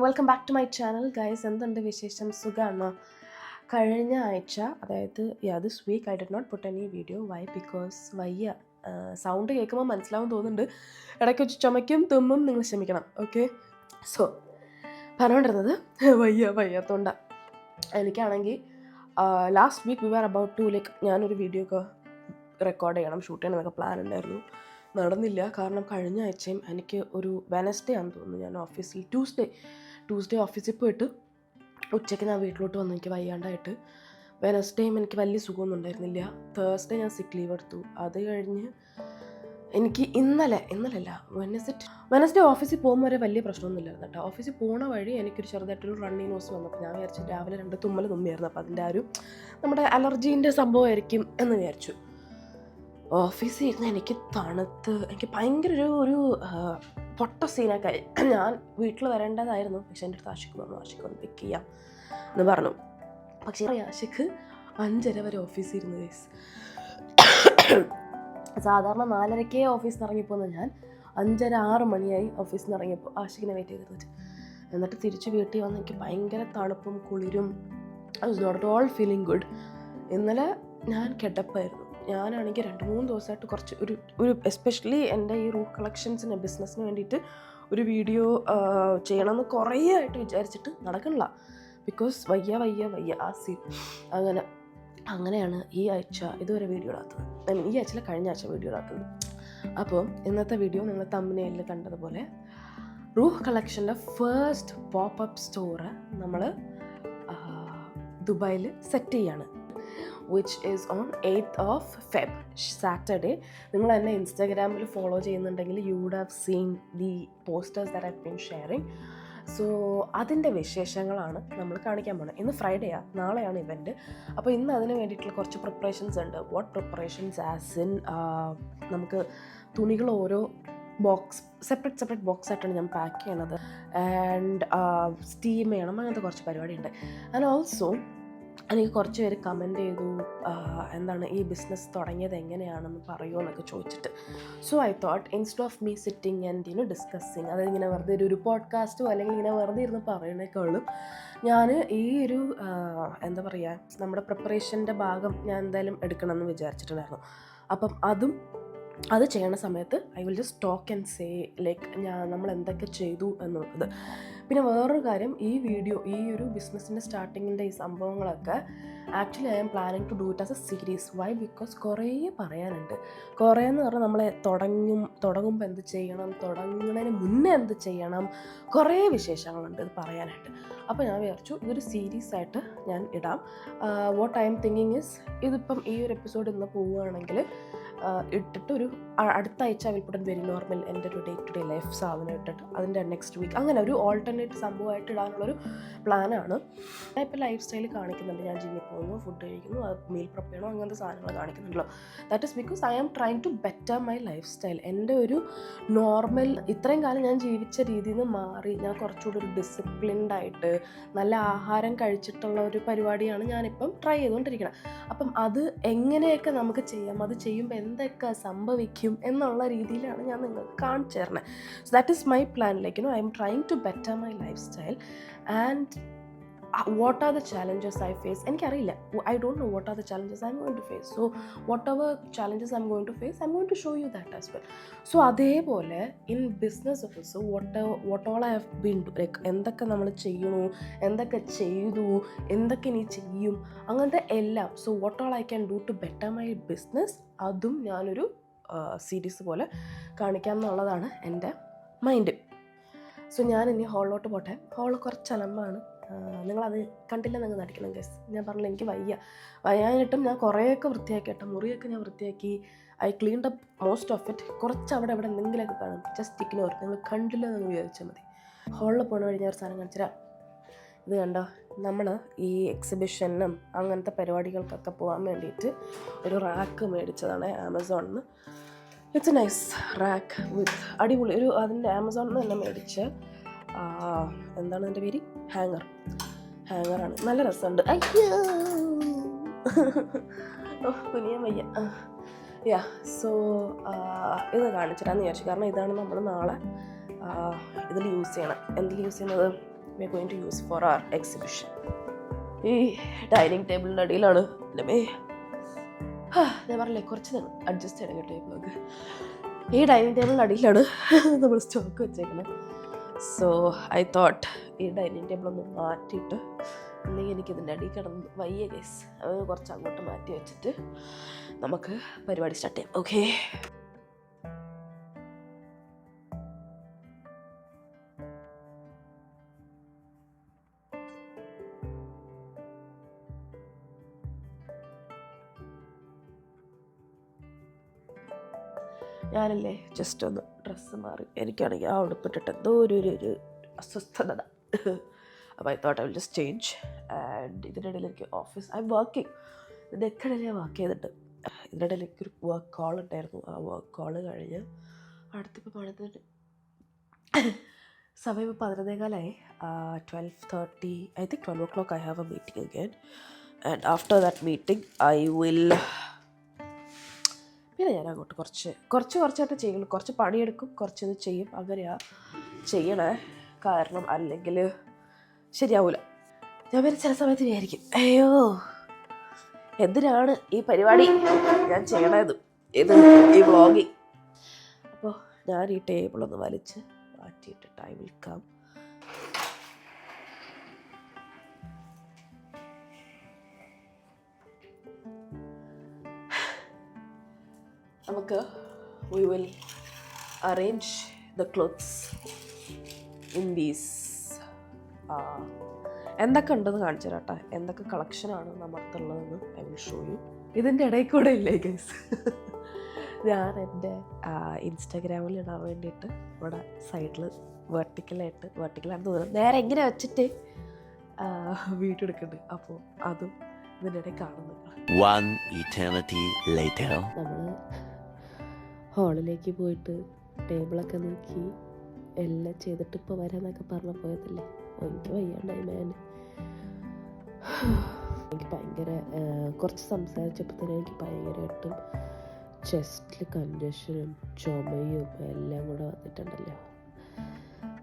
Welcome back to my channel guys. എന്തുണ്ട് വിശേഷം? സുഖമാണോ? കഴിഞ്ഞ ആഴ്ച, അതായത് this week I did not put any video. Why? Because വയ്യ. സൗണ്ട് കേൾക്കുമ്പോൾ മനസ്സിലാവും തോന്നുന്നുണ്ട്. ഇടയ്ക്ക് വെച്ച് ചുമയ്ക്കും തുമ്മും, നിങ്ങൾ ക്ഷമിക്കണം. ഓക്കെ. സോ പറഞ്ഞുകൊണ്ടിരുന്നത് വയ്യാത്തോണ്ടാണ്. എനിക്കാണെങ്കിൽ last week we are about to ഞാനൊരു വീഡിയോ ഒക്കെ റെക്കോർഡ് ചെയ്യണം, ഷൂട്ട് ചെയ്യണമെന്നൊക്കെ പ്ലാൻ ഉണ്ടായിരുന്നു. നടന്നില്ല. കാരണം കഴിഞ്ഞ ആഴ്ചയും എനിക്ക് ഒരു വെനസ്ഡേ ആണെന്ന് തോന്നുന്നു, ഞാൻ ഓഫീസിൽ ട്യൂസ്ഡേ ഓഫീസിൽ പോയിട്ട് ഉച്ചയ്ക്ക് ഞാൻ വീട്ടിലോട്ട് വന്നു. എനിക്ക് വയ്യാണ്ടായിട്ട് വെനസ്ഡേയും എനിക്ക് വലിയ സുഖമൊന്നും ഉണ്ടായിരുന്നില്ല. തേഴ്സ്ഡേ ഞാൻ സിക്ക് ലീവ് എടുത്തു. അത് കഴിഞ്ഞ് എനിക്ക് ഇന്നലല്ല വെനസ്ഡേ ഓഫീസിൽ പോകുമ്പോൾ വരെ വലിയ പ്രശ്നമൊന്നുമില്ലായിരുന്നു കേട്ടോ. ഓഫീസിൽ പോണ വഴി എനിക്കൊരു ചെറുതായിട്ടൊരു റണ്ണിങ് നോസ് വന്നപ്പോൾ ഞാൻ വിചാരിച്ചു രാവിലെ 2 തുമ്മൽ തുമ്മിയായിരുന്നു. അപ്പോൾ അതിൻ്റെ നമ്മുടെ അലർജീൻ്റെ സംഭവമായിരിക്കും എന്ന് വിചാരിച്ചു. ഓഫീസിൽ ഇരുന്ന് എനിക്ക് തണുത്ത് എനിക്ക് ഭയങ്കര ഒരു പൊട്ട സീനൊക്കെ ആയി. ഞാൻ വീട്ടിൽ വരേണ്ടതായിരുന്നു. പക്ഷെ എൻ്റെ അടുത്ത് ആഷിക്ക് വന്ന് പിക്ക് ചെയ്യാം എന്ന് പറഞ്ഞു. പക്ഷേ ആഷിക്ക് 5:30 വരെ ഓഫീസിൽ ഇരുന്ന് ഗൈസ്. സാധാരണ 4:30 ഓഫീസിൽ നിന്ന് ഇറങ്ങിപ്പോകുന്നത് ഞാൻ 5:30-6 മണിയായി ഓഫീസിൽ നിന്ന് ഇറങ്ങിയപ്പോൾ ആഷിക്കിനെ വെയിറ്റ് ചെയ്തിരുന്നിട്ട്. എന്നിട്ട് തിരിച്ച് വീട്ടിൽ വന്ന് എനിക്ക് ഭയങ്കര തണുപ്പും കുളിരും. I was not at all feeling good. ഇന്നലെ ഞാൻ കിടപ്പായിരുന്നു. ഞാനാണെങ്കിൽ 2-3 ദിവസമായിട്ട് കുറച്ച് ഒരു എസ്പെഷ്യലി എൻ്റെ ഈ റൂട്ട് കളക്ഷൻസിന് ബിസിനസ്സിന് വേണ്ടിയിട്ട് ഒരു വീഡിയോ ചെയ്യണമെന്ന് കുറേ ആയിട്ട് വിചാരിച്ചിട്ട് നടക്കണില്ല. ബിക്കോസ് വയ്യ ആ അങ്ങനെയാണ് ഈ ആഴ്ച ഇതുവരെ വീഡിയോ ഇടാത്തത്. ഈ ആഴ്ചയിലെ കഴിഞ്ഞ ആഴ്ച വീഡിയോ ഇടാത്തത്. അപ്പോൾ ഇന്നത്തെ വീഡിയോ നിങ്ങൾ തമ്പനെയിൽ കണ്ടതുപോലെ റൂട്ട് കളക്ഷൻ്റെ ഫസ്റ്റ് പോപ്പ്-അപ്പ് സ്റ്റോറ് നമ്മൾ ദുബായിൽ സെറ്റ് ചെയ്യാണ്. which is on 8th of Feb, Saturday. നിങ്ങൾ എന്നെ ഇൻസ്റ്റാഗ്രാമിൽ ഫോളോ ചെയ്യുന്നുണ്ടെങ്കിൽ you would have seen the posters that I've been sharing. So അതിൻ്റെ വിശേഷങ്ങളാണ് നമ്മൾ കാണിക്കാൻ പോകുന്നത്. ഇന്ന് ഫ്രൈഡേയാണ്, നാളെയാണ് ഇവൻറ്റ്. അപ്പോൾ ഇന്ന് അതിന് വേണ്ടിയിട്ടുള്ള കുറച്ച് പ്രിപ്പറേഷൻസ് ഉണ്ട്. വാട്ട് പ്രിപ്പറേഷൻസ് ആസ് ഇൻ നമുക്ക് തുണികൾ ഓരോ സെപ്പറേറ്റ് ബോക്സായിട്ടാണ് ഞാൻ പാക്ക് ചെയ്യണത്. ആൻഡ് സ്റ്റീം ചെയ്യണം, അങ്ങനത്തെ കുറച്ച് പരിപാടിയുണ്ട്. ആൻഡ് ഓൾസോ എനിക്ക് കുറച്ച് പേര് കമൻറ്റ് ചെയ്തു എന്താണ് ഈ ബിസിനസ് തുടങ്ങിയത് എങ്ങനെയാണെന്ന് പറയുമോ എന്നൊക്കെ ചോദിച്ചിട്ട്. So I thought instead of me sitting and discussing, അതായത് ഇങ്ങനെ വെറുതെ ഒരു പോഡ്കാസ്റ്റോ അല്ലെങ്കിൽ ഇങ്ങനെ വെറുതെ ഇരുന്ന് പറയണേക്കാളും ഞാൻ ഈ ഒരു എന്താ പറയുക നമ്മുടെ പ്രിപ്പറേഷൻ്റെ ഭാഗം ഞാൻ എന്തായാലും എടുക്കണമെന്ന് വിചാരിച്ചിട്ടുണ്ടായിരുന്നു. അപ്പം അത് ചെയ്യണ സമയത്ത് I will just talk and say നമ്മൾ എന്തൊക്കെ ചെയ്തു എന്നുള്ളത്. പിന്നെ വേറൊരു കാര്യം, ഈ ഒരു ബിസിനസ്സിൻ്റെ സ്റ്റാർട്ടിങ്ങിൻ്റെ ഈ സംഭവങ്ങളൊക്കെ actually I am planning to do it as a series. Why? Because കുറേ പറയാനുണ്ട്. കുറേയെന്ന് പറഞ്ഞാൽ നമ്മൾ തുടങ്ങുമ്പോൾ എന്ത് ചെയ്യണം, തുടങ്ങുന്നതിന് മുന്നേ എന്ത് ചെയ്യണം, കുറേ വിശേഷങ്ങളുണ്ട് ഇത് പറയാനായിട്ട്. അപ്പോൾ ഞാൻ വിചാരിച്ചു ഇതൊരു സീരീസ് ആയിട്ട് ഞാൻ ഇടാം. What I M thinking is, ഇതിപ്പം ഈ ഒരു എപ്പിസോഡ് ഇന്ന് പോവുകയാണെങ്കിൽ ഇട്ടിട്ട് ഒരു അടുത്ത ആഴ്ച വിൽപ്പുടൻ വെരി നോർമൽ എൻ്റെ ഒരു ഡേ ടു ഡേ ലൈഫ് സാധനം ഇട്ടിട്ട് അതിൻ്റെ നെക്സ്റ്റ് വീക്ക് അങ്ങനെ ഒരു ഓൾട്ടർനേറ്റ് സംഭവമായിട്ട് ഇടാനുള്ളൊരു പ്ലാനാണ്. ഞാൻ ഇപ്പോൾ ലൈഫ് സ്റ്റൈൽ കാണിക്കുന്നുണ്ട്. ഞാൻ ജിമ്മിൽ പോകുന്നു, ഫുഡ് കഴിക്കുന്നു, മീൽ പ്രിപ്പയർ ചെയ്യണോ, അങ്ങനത്തെ സാധനങ്ങൾ കാണിക്കുന്നുണ്ടല്ലോ. That is because I am trying to better my life style. എൻ്റെ ഒരു നോർമൽ ഇത്രയും കാലം ഞാൻ ജീവിച്ച രീതിയിൽ നിന്ന് മാറി ഞാൻ കുറച്ചുകൂടി ഒരു ഡിസിപ്ലിൻഡ് ആയിട്ട് നല്ല ആഹാരം കഴിച്ചിട്ടുള്ള ഒരു പരിപാടിയാണ് ഞാനിപ്പം ട്രൈ ചെയ്തുകൊണ്ടിരിക്കണം. അപ്പം അത് എങ്ങനെയൊക്കെ നമുക്ക് ചെയ്യാം, അത് ചെയ്യുമ്പോൾ എന്തൊക്കെ സംഭവിക്കും എന്നുള്ള രീതിയിലാണ് ഞാൻ നിങ്ങൾക്ക് കാണിച്ചു തരണേ. So that is my plan. I am trying to better my life style and what are the challenges I face. എനിക്കറിയില്ല, I don't know what are the challenges I'm going to face. So whatever challenges I'm going to face, I'm going to show you that as well. So അതേപോലെ in business also what all I have been എന്തൊക്കെ നമ്മൾ ചെയ്യണു, എന്തൊക്കെ ചെയ്തു, എന്തൊക്കെ ഇനി ചെയ്യും, അങ്ങനത്തെ എല്ലാം. So what all I can do to better my business, അതും ഞാനൊരു സീരീസ് പോലെ കാണിക്കാം എന്നുള്ളതാണ് എൻ്റെ മൈൻഡ്. സോ ഞാൻ ഇനി ഹോളിലോട്ട് പോട്ടെ. ഹോൾ കുറച്ച് അലമ്പാണ്, നിങ്ങളത് കണ്ടില്ല നിങ്ങൾ നടിക്കണം ഗസ്. ഞാൻ പറഞ്ഞില്ല എനിക്ക് വയ്യാനിട്ടും ഞാൻ കുറേയൊക്കെ വൃത്തിയാക്കി കേട്ടോ. മുറിയൊക്കെ ഞാൻ വൃത്തിയാക്കി. I cleaned up most of it. കുറച്ച് അവിടെ എന്തെങ്കിലുമൊക്കെ കാണും, ജസ്റ്റ് ഇഗ്നോർ. നിങ്ങൾ കണ്ടില്ല എന്ന് വിചാരിച്ചാൽ മതി. ഹോളിൽ പോണ വഴി ഞാൻ ഒരു സാധനം കാണിച്ചുതരാം. ഇത് കണ്ടോ, നമ്മൾ ഈ എക്സിബിഷനും അങ്ങനത്തെ പരിപാടികൾക്കൊക്കെ പോകാൻ വേണ്ടിയിട്ട് ഒരു റാക്ക് മേടിച്ചതാണ് ആമസോണിൽ നിന്ന്. ഇറ്റ്സ് എ നൈസ് റാക്ക് വിത്ത് അടിപൊളി ഒരു അതിൻ്റെ ആമസോണിൽ നിന്ന് തന്നെ മേടിച്ച് എന്താണ് അതിൻ്റെ പേര്, ഹാങ്ങറാണ്. നല്ല രസമുണ്ട്. അയ്യോ കുനിയാൻ വയ്യ. സോ ഇത് കാണിച്ചിട്ടാന്ന് വിചാരിച്ചു. കാരണം ഇതാണ് നമ്മൾ നാളെ ഇതിൽ യൂസ് ചെയ്യണം. എന്തിൽ യൂസ് ചെയ്യുന്നത്, we are going to use for our exhibition. ഈ ഡൈനിങ് ടേബിളിൻ്റെ അടിയിലാണ് ഞാൻ പറഞ്ഞില്ലേ കുറച്ച് അഡ്ജസ്റ്റ് ചെയ്യണം കേട്ടോ ഈ ബ്ലോഗ്. ഈ ഡൈനിങ് ടേബിളിൻ്റെ അടിയിലാണ് നമ്മൾ സ്റ്റോക്ക് വെച്ചേക്കുന്നത്. സോ ഐ തോട്ട് ഈ ഡൈനിങ് ടേബിൾ ഒന്ന് മാറ്റിയിട്ട്, അല്ലെങ്കിൽ എനിക്കിതിൻ്റെ അടിയിൽ കിടന്ന് വയ്യ ഗൈസ്, അത് കുറച്ച് അങ്ങോട്ട് മാറ്റി വെച്ചിട്ട് നമുക്ക് പരിപാടി സ്റ്റാർട്ട് ചെയ്യാം. ഓക്കെ, ഞാനല്ലേ ജസ്റ്റ് ഒന്ന് ഡ്രസ്സ് മാറി, എനിക്കാണെങ്കിൽ ആ ഉടുപ്പിട്ടിട്ട് എന്തോ ഒരു അസ്വസ്ഥത. അപ്പോൾ I thought I will just change. And ഇതിൻ്റെ ഇടയിൽ എനിക്ക് ഓഫീസ് ഐ വർക്കിംഗ്, ഇതിൻ്റെ ഒക്കെ ഇടയിൽ ഞാൻ വർക്ക് ചെയ്തിട്ട് ഇതിൻ്റെ ഇടയിൽ എനിക്കൊരു വർക്ക് കോൾ ഉണ്ടായിരുന്നു. ആ വർക്ക് കോള് കഴിഞ്ഞ് അടുത്തിപ്പോൾ പണിതിട്ട് സമയം ഇപ്പോൾ 11:15 12:30 I think 12 o'clock I have a meeting again. And after that meeting I will പിന്നെ ഞാൻ അങ്ങോട്ട് കുറച്ചായിട്ട് ചെയ്യുള്ളൂ. കുറച്ച് പണിയെടുക്കും, കുറച്ചത് ചെയ്യും. അങ്ങനെയാണ് ചെയ്യണേ, കാരണം അല്ലെങ്കിൽ ശരിയാവില്ല. ഞാൻ പിന്നെ ചില സമയത്ത് വിചാരിക്കും, അയ്യോ എന്തിനാണ് ഈ പരിപാടി ഞാൻ ചെയ്യണത്, ഈ വ്ളോഗിങ്. അപ്പോൾ ഞാൻ ഈ ടേബിളൊന്ന് വലിച്ച് മാറ്റിയിട്ടിട്ട് ഐ വിൽ കം. നമുക്ക് we will arrange the clothes in these. എന്തൊക്കെ ഉണ്ടെന്ന് കാണിച്ചു തരാം കേട്ടോ, എന്തൊക്കെ കളക്ഷനാണ് നമ്മുടെ അടുത്തുള്ളതെന്ന് ഐ വിൽ ഷോ യു. ഇതിൻ്റെ ഇടയിൽ കൂടെ ഇല്ലേ ഗൈസ്, ഞാൻ എൻ്റെ ഇൻസ്റ്റാഗ്രാമിൽ ഇടാൻ വേണ്ടിയിട്ട് ഇവിടെ സൈഡിൽ വെർട്ടിക്കലായിട്ട് തോന്നുന്നത് നേരെ എങ്ങനെ വെച്ചിട്ട് വീഡിയോ എടുക്കുന്നുണ്ട്. അപ്പോൾ അതും ഇതിൻ്റെ ഇടയിൽ കാണുന്നു. നമ്മൾ ഹാളിലേക്ക് പോയിട്ട് ടേബിളൊക്കെ നോക്കി എല്ലാം ചെയ്തിട്ട് ഇപ്പോൾ വരാമെന്നൊക്കെ പറഞ്ഞ് പോയതല്ലേ. എനിക്ക് വയ്യാണ്ടായി എനിക്ക് ഭയങ്കര കുറച്ച് സംസാരിച്ചപ്പോൾ തന്നെ എനിക്ക് ഭയങ്കരമായിട്ടും ചെസ്റ്റിൽ കൺജഷനും ചുമയും എല്ലാം കൂടെ വന്നിട്ടുണ്ടല്ലോ.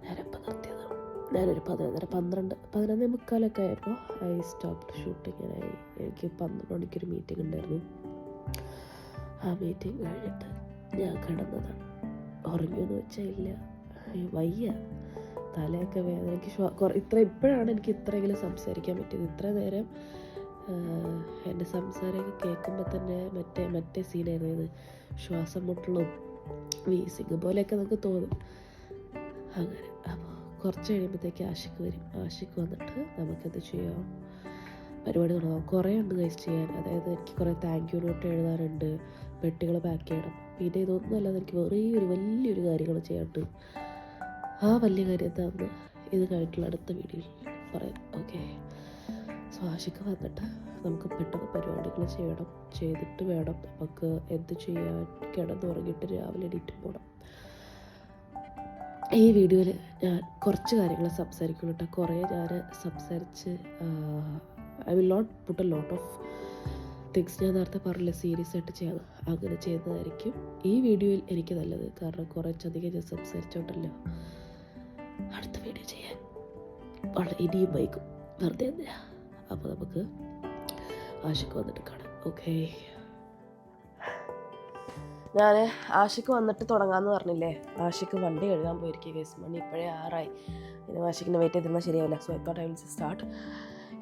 ഞാനിപ്പോൾ നിർത്തിയതാണ്. ഞാനൊരു 11:30 ആയപ്പോൾ ഐ സ്റ്റോപ്പ് ഷൂട്ടിങ്ങിനായി. എനിക്ക് 12 മണിക്കൊരു മീറ്റിംഗ് ഉണ്ടായിരുന്നു. ആ മീറ്റിംഗ് കഴിഞ്ഞിട്ട് ഞാൻ കിടന്നതാണ്. ഉറങ്ങിയെന്ന് വെച്ചാൽ ഇല്ല, വയ്യ, തലയൊക്കെ വേദനയ്ക്ക് ഇപ്പോഴാണ് എനിക്ക് ഇത്രയെങ്കിലും സംസാരിക്കാൻ പറ്റിയത്. ഇത്ര നേരം എൻ്റെ സംസാരമൊക്കെ കേൾക്കുമ്പോൾ തന്നെ മറ്റേ സീനായിരുന്നു ഇത്. ശ്വാസം മുട്ടലും വീസിങ് പോലെയൊക്കെ നമുക്ക് തോന്നും. അങ്ങനെ അപ്പോൾ കുറച്ച് കഴിയുമ്പോഴത്തേക്ക് ആഷിക്ക് വരും. ആഷിക്ക് വന്നിട്ട് നമുക്കെന്ത് ചെയ്യാം, പരിപാടി തുടങ്ങാം. കുറേ ഉണ്ട് ഗൈസ് ചെയ്യാൻ. അതായത് എനിക്ക് കുറേ താങ്ക് യു നോട്ട് എഴുതാനുണ്ട്, പെട്ടികൾ പാക്ക് ചെയ്യണം. പിന്നെ ഇതൊന്നും അല്ലാതെ എനിക്ക് വലിയൊരു കാര്യങ്ങൾ ചെയ്യാനുണ്ട്. ആ വലിയ കാര്യം എന്താണെന്ന് ഇത് കഴിഞ്ഞിട്ടുള്ള അടുത്ത വീഡിയോയിൽ പറയാം. ഓക്കെ, സോ ആഷിക്ക് വന്നിട്ട് നമുക്ക് പെട്ടെന്ന് പരിപാടികൾ ചെയ്തിട്ട് വേണം നമുക്ക് എന്ത് ചെയ്യാൻ. കിടന്നുറങ്ങിയിട്ട് രാവിലെ എണീറ്റ് പോകണം. ഈ വീഡിയോയിൽ ഞാൻ കുറച്ച് കാര്യങ്ങൾ സംസാരിക്കുള്ളൂ കേട്ടോ. കുറേ ഞാൻ സംസാരിച്ച് I will not put a lot of things. ഞാൻ നേരത്തെ പറഞ്ഞില്ല സീരിയസ് ആയിട്ട് ചെയ്യാം, അങ്ങനെ ചെയ്യുന്നതായിരിക്കും ഈ വീഡിയോയിൽ എനിക്ക് നല്ലത്. കാരണം കുറച്ചധികം ഞാൻ സംസാരിച്ചോണ്ടല്ലോ. അടുത്ത വീഡിയോ ചെയ്യാൻ ഇനിയും വൈകും, വെറുതെ എന്തിനാ. അപ്പോൾ നമുക്ക് ആഷിക്ക് വന്നിട്ട് കാണാം. ഓക്കെ, ഞാൻ ആഷിക്ക് വന്നിട്ട് തുടങ്ങാമെന്ന് പറഞ്ഞില്ലേ. ആഷിക്ക് വണ്ടി കഴുകാൻ പോയിരിക്കുക കേസ്. മണി ഇപ്പോഴേ 6 പിന്നെ ആഷിക്കിനെ വെയിറ്റ് ചെയ്തിരുന്നാൽ ശരിയാവില്ല. So I thought I will start.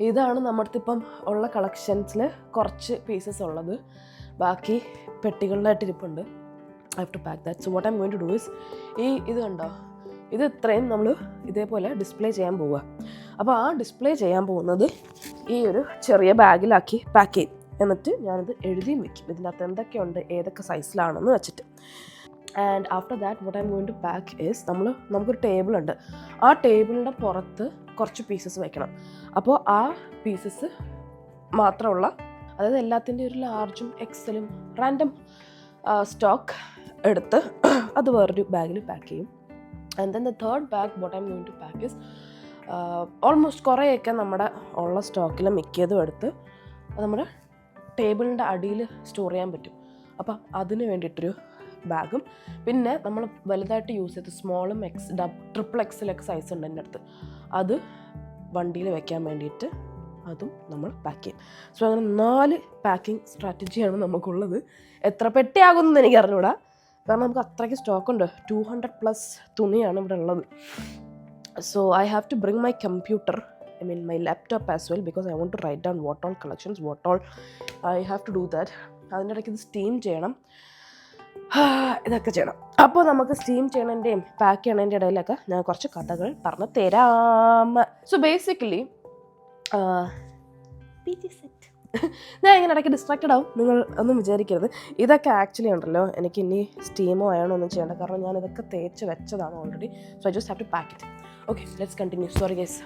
ഇതാണ് നമ്മുടെ ഇപ്പം ഉള്ള കളക്ഷൻസിൽ കുറച്ച് പീസസ് ഉള്ളത്. ബാക്കി പെട്ടികളിലായിട്ട് ഇരിപ്പുണ്ട്. I have to pack that. So what I am going to do is, ഇത് കണ്ടോ, ഇത് ഇത്രയും നമ്മൾ ഇതേപോലെ ഡിസ്പ്ലേ ചെയ്യാൻ പോവുക. അപ്പോൾ ആ ഡിസ്പ്ലേ ചെയ്യാൻ പോകുന്നത് ഈ ഒരു ചെറിയ ബാഗിലാക്കി പാക്ക് ചെയ്യും. എന്നിട്ട് ഞാനിത് എഴുതിയും വെക്കും, ഇതിനകത്ത് എന്തൊക്കെയുണ്ട്, ഏതൊക്കെ സൈസിലാണെന്ന് വെച്ചിട്ട്. And after that what I am going to pack is, നമുക്കൊരു ടേബിളുണ്ട്. ആ ടേബിളിൻ്റെ പുറത്ത് കുറച്ച് പീസസ് വെക്കണം. അപ്പോൾ ആ പീസസ് മാത്രമുള്ള, അതായത് എല്ലാത്തിൻ്റെ ഒരു ലാർജും എക്സലും റാൻഡം സ്റ്റോക്ക് എടുത്ത് അത് വേറൊരു ബാഗിൽ പാക്ക് ചെയ്യും. And then the third bag what I am going to pack is almost കുറേയൊക്കെ നമ്മുടെ ഉള്ള സ്റ്റോക്കിൽ മിക്കതും എടുത്ത് നമ്മുടെ ടേബിളിൻ്റെ അടിയിൽ സ്റ്റോർ ചെയ്യാൻ പറ്റും. അപ്പം അതിന് വേണ്ടിയിട്ടൊരു ബാഗും, പിന്നെ നമ്മൾ വലുതായിട്ട് യൂസ് ചെയ്ത് സ്മോളും ട്രിപ്പിൾ എക്സലൊക്കെ സൈസ് ഉണ്ട് എൻ്റെ അടുത്ത്, അത് വണ്ടിയിൽ വെക്കാൻ വേണ്ടിയിട്ട് അതും നമ്മൾ പാക്ക് ചെയ്യും. സോ അങ്ങനെ 4 പാക്കിംഗ് സ്ട്രാറ്റജിയാണ് നമുക്കുള്ളത്. എത്ര പെട്ടിയാകുമെന്ന് എനിക്ക് അറിഞ്ഞൂടാ, കാരണം നമുക്ക് അത്രയ്ക്ക് സ്റ്റോക്കുണ്ട്. 200+ തുണിയാണ് ഇവിടെ ഉള്ളത്. So I have to bring my computer, my laptop as well, because I want to write down what all collections, what all I have to do that. അതിൻ്റെ ഇടയ്ക്ക് ഇത് സ്റ്റീം ചെയ്യണം, ഇതൊക്കെ ചെയ്യണം. അപ്പോൾ നമുക്ക് സ്റ്റീം ചെയ്യണതിൻ്റെയും പാക്ക് ചെയ്യണതിൻ്റെ ഇടയിലൊക്കെ ഞാൻ കുറച്ച് കഥകൾ പറഞ്ഞു തരാം. സോ ബേസിക്കലി ഞാൻ ഇങ്ങനെ ഇടയ്ക്ക് ഡിസ്ട്രാക്റ്റഡ് ആവും, നിങ്ങൾ ഒന്നും വിചാരിക്കരുത്. ഇതൊക്കെ ആക്ച്വലി ഉണ്ടല്ലോ എനിക്ക് ഇനി സ്റ്റീമോ ആണോ ഒന്നും ചെയ്യേണ്ട, കാരണം ഞാൻ ഇതൊക്കെ തേച്ച് വെച്ചതാണ് already. So I just have to pack it. Okay, let's continue. Sorry guys.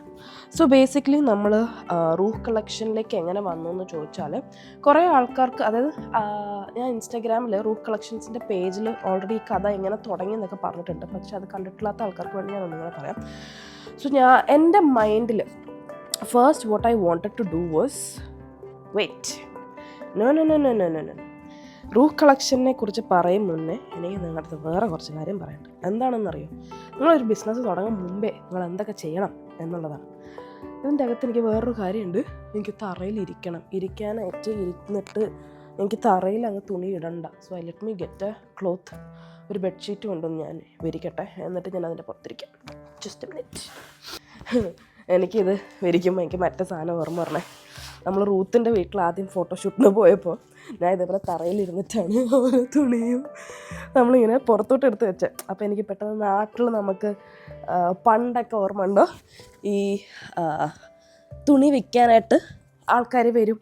So basically നമ്മൾ റൂഹ് കളക്ഷനിലേക്ക് എങ്ങനെ വന്നു എന്ന് ചോദിച്ചാൽ, കുറേ ആൾക്കാർക്ക്, അതായത് ഞാൻ ഇൻസ്റ്റാഗ്രാമിൽ റൂഹ് കളക്ഷൻസിൻ്റെ പേജിൽ ഓൾറെഡി ഈ കഥ എങ്ങനെ തുടങ്ങി എന്നൊക്കെ പറഞ്ഞിട്ടുണ്ട്. പക്ഷേ അത് കണ്ടിട്ടില്ലാത്ത ആൾക്കാർക്ക് വേണ്ടി ഞാൻ ഒന്നുകൂടെ പറയാം. സോ എൻ്റെ മൈൻഡിൽ first what I wanted to do was no. Rooh കളക്ഷനെ കുറിച്ച് പറയും മുന്നേ എനിക്ക് നിങ്ങളുടെ അടുത്ത് വേറെ കുറച്ച് കാര്യം പറയണ്ട. എന്താണെന്നറിയോ, നിങ്ങളൊരു ബിസിനസ് തുടങ്ങാൻ മുമ്പേ നിങ്ങൾ എന്തൊക്കെ ചെയ്യണം എന്നുള്ളതാണ്. ഇതിൻ്റെ അകത്ത് എനിക്ക് വേറൊരു കാര്യമുണ്ട്. എനിക്ക് തറയിലിരിക്കണം, ഇരിക്കാനായിട്ട് ഇരുന്നിട്ട് എനിക്ക് തറയിൽ അങ്ങ് തുണി ഇടണ്ട. So I let me get A cloth, ഒരു ബെഡ്ഷീറ്റ് കൊണ്ടൊന്ന് ഞാൻ വിരിക്കട്ടെ, എന്നിട്ട് ഞാൻ അതിൻ്റെ പുറത്തിരിക്കാം. Just A minute. എനിക്കിത് വിരിക്കുമ്പോൾ എനിക്ക് മറ്റേ സാധനം ഓർമ്മ പറഞ്ഞേ. നമ്മൾ റൂത്തിൻ്റെ വീട്ടിൽ ആദ്യം ഫോട്ടോഷൂട്ടിന് പോയപ്പോൾ ഞാൻ ഇതേപോലെ തറയിലിരുന്നിട്ടാണ് ഓരോ തുണിയും നമ്മളിങ്ങനെ പുറത്തോട്ട് എടുത്ത് വെച്ചത്. അപ്പോൾ എനിക്ക് പെട്ടെന്ന് നാട്ടിൽ നമുക്ക് പണ്ടൊക്കെ ഓർമ്മ ഉണ്ടോ, ഈ തുണി വിൽക്കാനായിട്ട് ആൾക്കാർ വരും,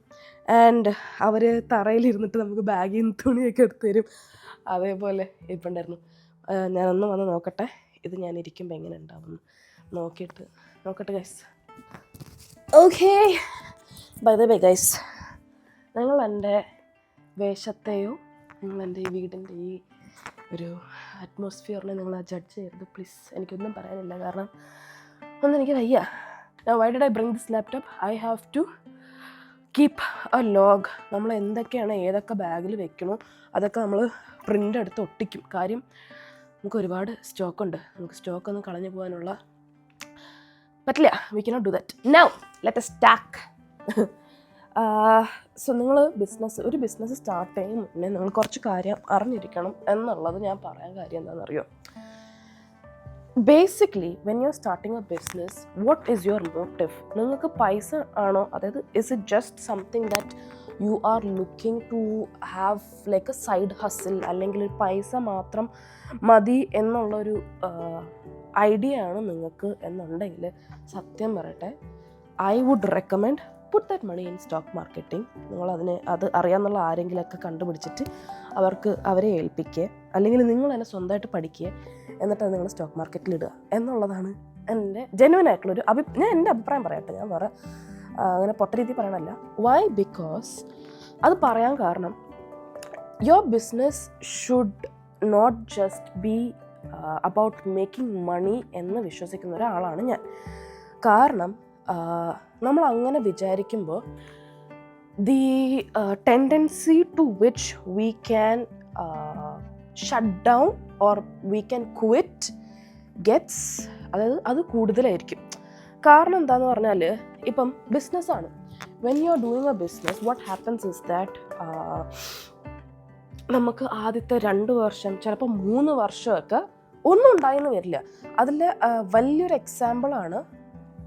ആൻഡ് അവർ തറയിലിരുന്നിട്ട് നമുക്ക് ബാഗിൽ നിന്ന് തുണിയൊക്കെ എടുത്ത് തരും. അതേപോലെ ഇപ്പം ഉണ്ടായിരുന്നു. ഞാനൊന്ന് വന്ന് നോക്കട്ടെ ഇത് ഞാൻ ഇരിക്കുമ്പോൾ എങ്ങനെ ഉണ്ടാവും നോക്കട്ടെ guys. Okay, by the way guys, നിങ്ങൾ എൻ്റെ വേഷത്തെയോ നിങ്ങൾ എൻ്റെ ഈ വീടിൻ്റെ ഈ ഒരു അറ്റ്മോസ്ഫിയറിനെ നിങ്ങൾ ജഡ്ജ് ചെയ്യരുത് പ്ലീസ്. എനിക്കൊന്നും പറയാനില്ല, കാരണം ഒന്നും എനിക്ക് വയ്യ. Why did I bring this laptop? I have to keep a log. നമ്മൾ എന്തൊക്കെയാണ് ഏതൊക്കെ ബാഗിൽ വെക്കണോ അതൊക്കെ നമ്മൾ പ്രിൻ്റ് എടുത്ത് ഒട്ടിക്കും. കാര്യം നമുക്ക് ഒരുപാട് സ്റ്റോക്കുണ്ട്, നമുക്ക് സ്റ്റോക്കൊന്നും കളഞ്ഞു പോകാനുള്ള പറ്റില്ല. We cannot do that. Now let us stack. So നിങ്ങൾ ഒരു ബിസിനസ് സ്റ്റാർട്ട് ചെയ്യുന്ന മുന്നേ നിങ്ങൾ കുറച്ച് കാര്യം അറിഞ്ഞിരിക്കണം എന്നുള്ളത് ഞാൻ പറയാൻ കാര്യം എന്താണെന്നറിയോ. Basically when you are starting a business, what is your motive? നിങ്ങൾക്ക് പൈസ ആണോ, അതായത് is it just something that you are looking to have like a side hustle, അല്ലെങ്കിൽ ഒരു പൈസ മാത്രം മതി എന്നുള്ളൊരു ഐഡിയ ആണ് നിങ്ങൾക്ക് എന്നുണ്ടെങ്കിൽ, സത്യം പറയട്ടെ, I would recommend put that money in stock marketing. അത് അറിയാമെന്നുള്ള ആരെങ്കിലുമൊക്കെ കണ്ടുപിടിച്ചിട്ട് അവരെ ഏൽപ്പിക്കുക, അല്ലെങ്കിൽ നിങ്ങൾ തന്നെ സ്വന്തമായിട്ട് പഠിക്കുക, എന്നിട്ട് അത് നിങ്ങൾ സ്റ്റോക്ക് മാർക്കറ്റിൽ ഇടുക എന്നുള്ളതാണ് എൻ്റെ ജെന്യുവൻ ആയിട്ടുള്ളൊരു ഞാൻ എൻ്റെ അഭിപ്രായം പറയട്ടെ. ഞാൻ വേറെ അങ്ങനെ പൊട്ട രീതി പറയണമല്ല. വൈ? ബിക്കോസ് അത് പറയാൻ കാരണം, your business should not just be about making money എന്ന് വിശ്വസിക്കുന്ന ഒരാളാണ് ഞാൻ. കാരണം നമ്മൾ അങ്ങനെ വിചാരിക്കുമ്പോൾ the tendency to which we can shut down or we can quit gets, അതായത് അത് കൂടുതലായിരിക്കും. കാരണം എന്താണെന്ന് പറഞ്ഞാൽ, ഇപ്പം ബിസിനസ്സാണ്. When you are doing a business, what happens is that നമുക്ക് ആദ്യത്തെ 2 വർഷം ചിലപ്പോൾ 3 വർഷമൊക്കെ ഒന്നും ഉണ്ടായെന്ന് വരില്ല. അതിൽ വലിയൊരു എക്സാമ്പിളാണ്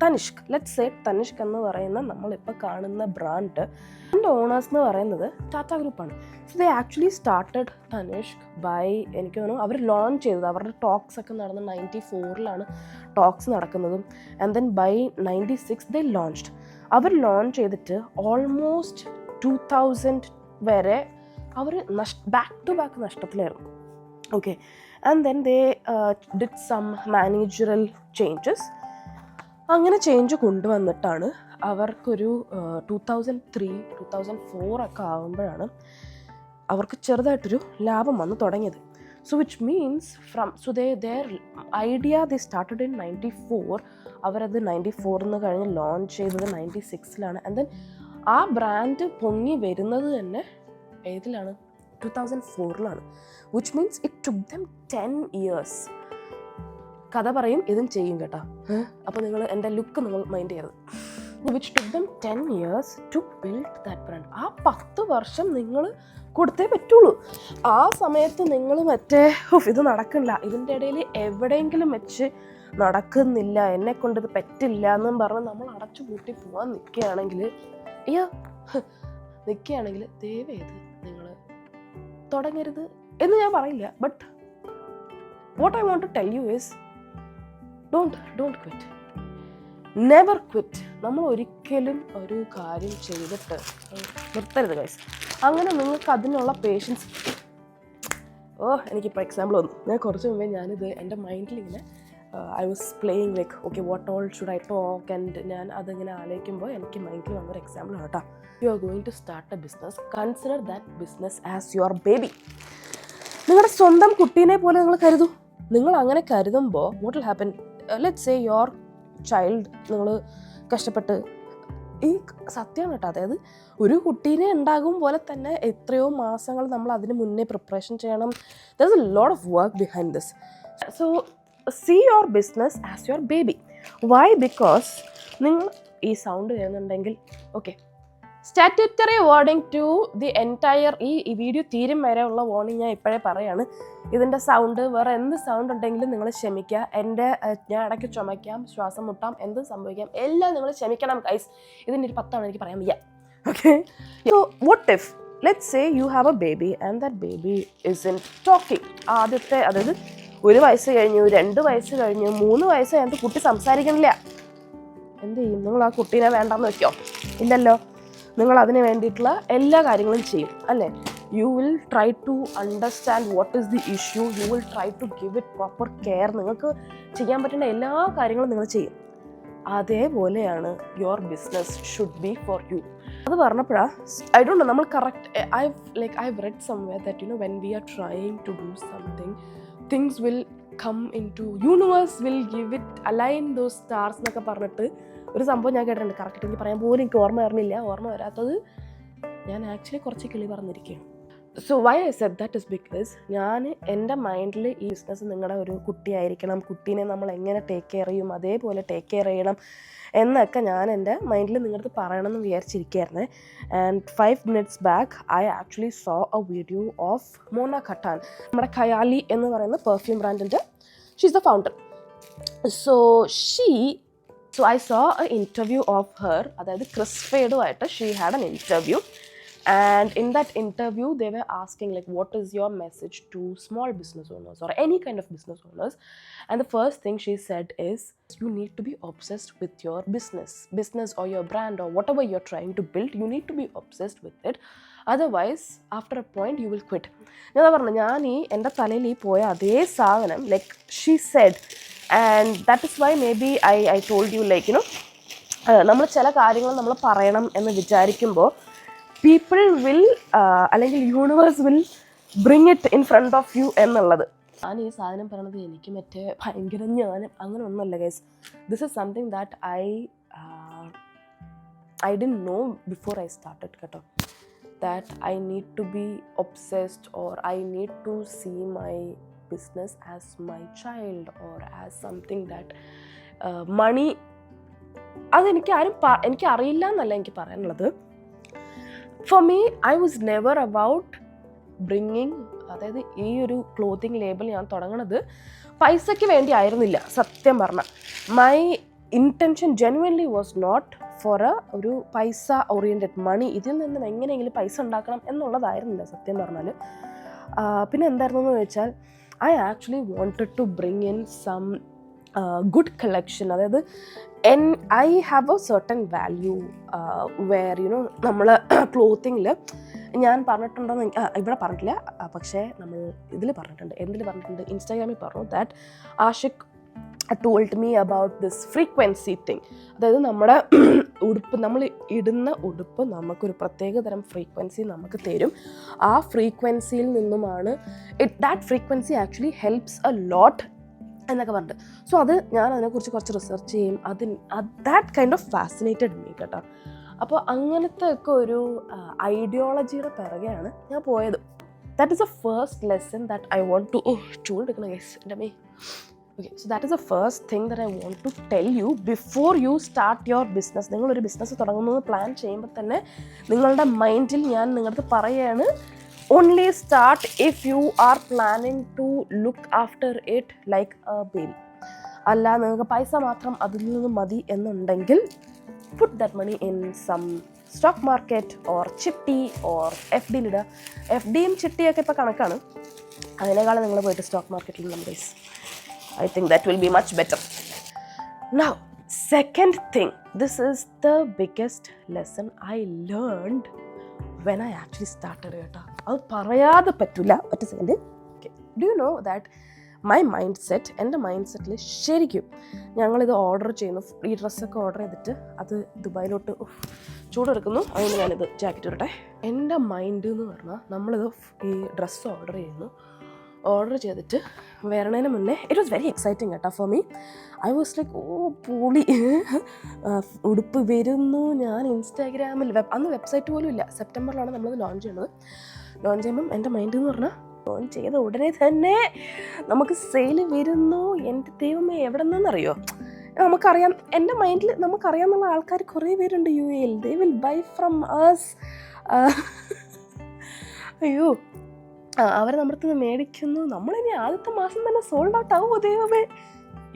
തനിഷ്ക്. ലെറ്റ്സ് സേ തനിഷ്ക് എന്ന് പറയുന്ന നമ്മളിപ്പോൾ കാണുന്ന ബ്രാൻഡ്, അതിൻ്റെ ഓണേഴ്സ് എന്ന് പറയുന്നത് ടാറ്റ ഗ്രൂപ്പാണ്. So they actually started Tanishq by, എനിക്ക് തോന്നുന്നു അവർ ലോഞ്ച് ചെയ്തത്, അവരുടെ ടോക്സ് ഒക്കെ നടന്നത് 94 ടോക്സ് നടക്കുന്നതും, and then by 96 they launched. അവർ ലോഞ്ച് ചെയ്തിട്ട് ഓൾമോസ്റ്റ് 2000 വരെ അവർ ബാക്ക് ടു ബാക്ക് നഷ്ടത്തിലായിരുന്നു. Okay, and then they did some managerial changes. അങ്ങനെ ചേഞ്ച് കൊണ്ടുവന്നിട്ടാണ് അവർക്കൊരു 2003-2004 ഒക്കെ ആകുമ്പോഴാണ് അവർക്ക് ചെറുതായിട്ടൊരു ലാഭം വന്ന് തുടങ്ങിയത്. So which means their idea they started in 94. അവരത് 94 കഴിഞ്ഞ് ലോഞ്ച് ചെയ്തത് 96 ആൻഡ് ദെൻ ആ ബ്രാൻഡ് പൊങ്ങി വരുന്നത് തന്നെ ഏതിലാണ്? 2004 which means it took them 10 years. കഥ പറയും ഇതും ചെയ്യും കേട്ടോ. അപ്പോൾ നിങ്ങൾ എൻ്റെ ലുക്ക് നിങ്ങൾ മൈൻഡ് ചെയ്യരുത്. Which took them 10 years to build that brand. ആ 10 വർഷം നിങ്ങൾ കൊടുത്തേ പറ്റുള്ളൂ. ആ സമയത്ത് നിങ്ങൾ മറ്റേ ഇത് നടക്കില്ല, ഇതിൻ്റെ ഇടയിൽ എവിടെയെങ്കിലും വെച്ച് നടക്കുന്നില്ല, എന്നെ കൊണ്ടിത് പറ്റില്ല എന്നും പറഞ്ഞ് നമ്മൾ അടച്ചു പൂട്ടി പോകാൻ നിൽക്കുകയാണെങ്കിൽ ദയവേത് നിങ്ങൾ തുടങ്ങരുത് എന്ന് ഞാൻ പറയില്ല. But what I want to tell you is don't quit, never quit. നമ്മൾ ഒരിക്കലും ഒരു കാര്യം ചെയ്തിട്ട് നിർത്തരുത് ഗൈസ്. അങ്ങനെ നിങ്ങൾക്ക് അതിനുള്ള പേഷ്യൻസ്. എനിക്കിപ്പോൾ എക്സാമ്പിൾ വന്നു. ഞാൻ കുറച്ച് മുമ്പേ ഞാനിത് എൻ്റെ മൈൻഡിൽ ഇങ്ങനെ I was playing like okay what all should I talk and ഞാൻ അതിങ്ങനെ ആലോചിക്കുമ്പോൾ എനിക്ക് മൈൻഡിൽ വന്നൊരു എക്സാമ്പിൾ കേട്ടോ. You are going to start a business, consider that business as your baby. നിങ്ങളുടെ സ്വന്തം കുട്ടീനെ പോലെ നിങ്ങൾ കരുതൂ. നിങ്ങൾ അങ്ങനെ കരുതുമ്പോൾ what will happen, let's say your child, നിങ്ങൾ കഷ്ടപ്പെട്ട് ഈ സത്യമാണ് കേട്ടോ. അതായത് ഒരു കുട്ടീനെ ഉണ്ടാകും പോലെ തന്നെ എത്രയോ മാസങ്ങൾ നമ്മൾ അതിന് മുന്നേ പ്രിപ്പറേഷൻ ചെയ്യണം. There is A lot of work behind this. So see your business as your baby. Why? Because നിങ്ങൾ ഈ സൗണ്ട് കേൾക്കുന്നുണ്ടെങ്കിൽ okay, statutory warning to the entire, ഈ വീഡിയോ തീരും വരെ ഉള്ള വാർണിംഗ് ഞാൻ ഇപ്പോഴേ പറയാണ്. ഇതിൻ്റെ സൗണ്ട് വേറെ എന്ത് സൗണ്ട് ഉണ്ടെങ്കിലും നിങ്ങൾ ക്ഷമിക്കുക. ഞാൻ ഇടയ്ക്ക് ചുമയ്ക്കാം, ശ്വാസം മുട്ടാം, എന്ത് സംഭവിക്കാം, എല്ലാം നിങ്ങൾ ക്ഷമിക്കണം ഗൈസ്. ഇതിൻ്റെ ഒരു 10 എനിക്ക് പറയാൻ വയ്യ. Okay, so what if let's say you have A baby and that baby is in talking. ആദ്യത്തെ, അതായത് 1 വയസ്സ് കഴിഞ്ഞു, 2 വയസ്സ് കഴിഞ്ഞു, 3 വയസ്സ് കഴിഞ്ഞിട്ട് കുട്ടി സംസാരിക്കണില്ല. എന്ത് ചെയ്യും? നിങ്ങൾ ആ കുട്ടീനെ വേണ്ടാന്ന് വെക്കോ? ഇല്ലല്ലോ. നിങ്ങൾ അതിന് വേണ്ടിയിട്ടുള്ള എല്ലാ കാര്യങ്ങളും ചെയ്യും അല്ലേ? You will try to understand what is the issue, you will try to give it proper care. നിങ്ങൾക്ക് ചെയ്യാൻ പറ്റുന്ന എല്ലാ കാര്യങ്ങളും നിങ്ങൾ ചെയ്യും. അതേപോലെയാണ് your business should be for you. അത് പറഞ്ഞപ്പോഴാണ് ഐ ഡോണ്ട് നോ, നമ്മൾ correct I read somewhere that when we are trying to do something, things will come into, universe will give it, align those stars എന്നൊക്കെ പറഞ്ഞിട്ട് ഒരു സംഭവം ഞാൻ കേട്ടിട്ടുണ്ട്. Correct എനിക്ക് പറയാൻ പോലും എനിക്ക് ഓർമ്മ വരാത്തത് ഞാൻ ആക്ച്വലി കുറച്ച് കിളി പറഞ്ഞിരിക്കുകയാണ്. So why I said that is because ഞാൻ എൻ്റെ മൈൻഡിൽ ഈ ബിസിനസ് നിങ്ങളുടെ ഒരു കുട്ടിയായിരിക്കണം, കുട്ടീനെ നമ്മൾ എങ്ങനെ ടേക്ക് കെയർ ചെയ്യും അതേപോലെ ടേക്ക് കെയർ ചെയ്യണം എന്നൊക്കെ ഞാൻ എൻ്റെ മൈൻഡിൽ നിങ്ങളടുത്ത് പറയണമെന്ന് വിചാരിച്ചിരിക്കുകയായിരുന്നു. And 5 minutes back I actually saw a video of Mona Kattan, നമ്മുടെ ഖയാലി എന്ന് പറയുന്ന പെർഫ്യൂം ബ്രാൻഡിൻ്റെ, she is the founder. So I saw a interview of her, അതായത് ക്രിസ് ഫേഡുമായിട്ട് she had an interview. And in that interview they were asking like what is your message to small business owners or any kind of business owners, and the first thing she said is you need to be obsessed with your business or your brand or whatever you're trying to build. You need to be obsessed with it, otherwise after a point you will quit. ഞാൻ പറഞ്ഞു, ഞാൻ ഈ എൻ്റെ തലയിൽ ഈ പോയ അതേ സാധനം like she said, and that is why maybe I told you like നമ്മൾ ചില കാര്യങ്ങൾ നമ്മൾ പറയണം എന്ന് വിചാരിക്കുമ്പോൾ പീപ്പിൾ വിൽ അല്ലെങ്കിൽ universe will bring it in front of you എന്നുള്ളത്. ഞാൻ ഈ സാധനം പറയണത് എനിക്ക് മറ്റേ ഭയങ്കര ജ്ഞാനം അങ്ങനെ ഒന്നുമല്ല guys. This is something that I didn't know before I started കേട്ടോ. That I need to be obsessed or I need to see my business as my child or as something that money. അതെനിക്ക് എനിക്ക് അറിയില്ല എന്നല്ല എനിക്ക് പറയാനുള്ളത്. For me, I was never about bringing, അതായത് ഈ ഒരു ക്ലോത്തിങ് ലേബിൾ ഞാൻ തുടങ്ങുന്നത് പൈസയ്ക്ക് വേണ്ടി ആയിരുന്നില്ല സത്യം പറഞ്ഞാൽ. My intention genuinely was not for ഒരു പൈസ ഓറിയൻറ്റഡ് മണി, ഇതിൽ നിന്നും എങ്ങനെയെങ്കിലും പൈസ ഉണ്ടാക്കണം എന്നുള്ളതായിരുന്നില്ല സത്യം പറഞ്ഞാൽ. പിന്നെ എന്തായിരുന്നു എന്ന് വെച്ചാൽ I actually wanted to bring in some good collection. അതായത് I have a certain value where നമ്മൾ ക്ലോത്തിങ്ങിൽ ഞാൻ പറഞ്ഞിട്ടുണ്ടോയെന്ന് ഇവിടെ പറഞ്ഞിട്ടില്ല, പക്ഷേ നമ്മൾ ഇതിൽ പറഞ്ഞിട്ടുണ്ട്. എന്തിൽ പറഞ്ഞിട്ടുണ്ട്? ഇൻസ്റ്റാഗ്രാമിൽ പറഞ്ഞു that Ashiq told me about this frequency thing. അതായത് നമ്മുടെ ഉടുപ്പ്, നമ്മൾ ഇടുന്ന ഉടുപ്പ് നമുക്കൊരു പ്രത്യേക തരം ഫ്രീക്വൻസി നമുക്ക് തരും. ആ ഫ്രീക്വൻസിയിൽ നിന്നുമാണ് that frequency actually helps a lot എന്നൊക്കെ പറഞ്ഞിട്ട്. സോ അത് ഞാൻ അതിനെക്കുറിച്ച് കുറച്ച് റിസർച്ച് ചെയ്യും. That kind of fascinated me കേട്ടോ. അപ്പോൾ അങ്ങനത്തെ ഒക്കെ ഒരു ഐഡിയോളജിയുടെ പിറകെയാണ് ഞാൻ പോയത്. that is the first lesson that I want to ചൂടെടുക്കണ ഗൈസ് എൻ്റെ അമ്മേ. Okay, so that is the first thing that I want to tell you before you start your business. നിങ്ങളൊരു ബിസിനസ് തുടങ്ങുന്നത് പ്ലാൻ ചെയ്യുമ്പോൾ തന്നെ നിങ്ങളുടെ മൈൻഡിൽ ഞാൻ നിങ്ങളടുത്ത് പറയുകയാണ്, only start if you are planning to look after it like a baby. അല്ല നിങ്ങൾക്ക് പൈസ മാത്രം അതിൽ നിന്ന് മതി എന്നുണ്ടെങ്കിൽ put that money in some stock market or ചിട്ടി or FD-ലിടുക. FDയും ചിട്ടിയൊക്കെ ഇപ്പോൾ കണക്കാണ്. അതിനേക്കാളും നിങ്ങൾ പോയിട്ട് സ്റ്റോക്ക് മാർക്കറ്റിൽ നമ്മുടെ I think that will be much better. Now, second thing, this is the biggest lesson I learned when I actually started it. അത് പറയാതെ പറ്റില്ല. ഒറ്റ second. Do you know that my mindset, എൻ്റെ മൈൻഡ് സെറ്റിൽ ശരിക്കും ഞങ്ങളിത് order ചെയ്യുന്നു, ഈ ഡ്രസ്സൊക്കെ ഓർഡർ ചെയ്തിട്ട് അത് ദുബായിലോട്ട് ചൂടെടുക്കുന്നു. അതുകൊണ്ട് ഞാനിത് ജാക്കറ്റ് ഇടട്ടെ. എൻ്റെ മൈൻഡ് എന്ന് പറഞ്ഞാൽ നമ്മളിത് ഈ ഡ്രസ്സ് ഓർഡർ ചെയ്യുന്നു, ഓർഡർ ചെയ്തിട്ട് വരണതിന് മുന്നേ ഇറ്റ് വാസ് വെരി എക്സൈറ്റിംഗ് കേട്ടോ for me. I was like പൊളി, ഉടുപ്പ് വരുന്നു. ഞാൻ ഇൻസ്റ്റാഗ്രാമിൽ അന്ന് വെബ്സൈറ്റ് പോലും ഇല്ല, സെപ്റ്റംബറിലാണ് നമ്മളത് ലോഞ്ച് ചെയ്യുന്നത്. ലോഞ്ച് ചെയ്യുമ്പം എൻ്റെ മൈൻഡ് എന്ന് പറഞ്ഞാൽ ലോഞ്ച് ചെയ്ത ഉടനെ തന്നെ നമുക്ക് സെയിൽ വരുന്നു. എൻ്റെ ദൈവമേ, എവിടെ നിന്നറിയോ? നമുക്കറിയാം, എൻ്റെ മൈൻഡിൽ നമുക്കറിയാമെന്നുള്ള ആൾക്കാർ കുറേ പേരുണ്ട് UAE. They will bye from us. അയ്യോ, അവർ നമ്മുടെ അടുത്ത് നിന്ന് മേടിക്കുന്നു. നമ്മളിനി ആദ്യത്തെ മാസം തന്നെ സോൾഡ് ഔട്ട് ആവുമോ ദൈവമേ?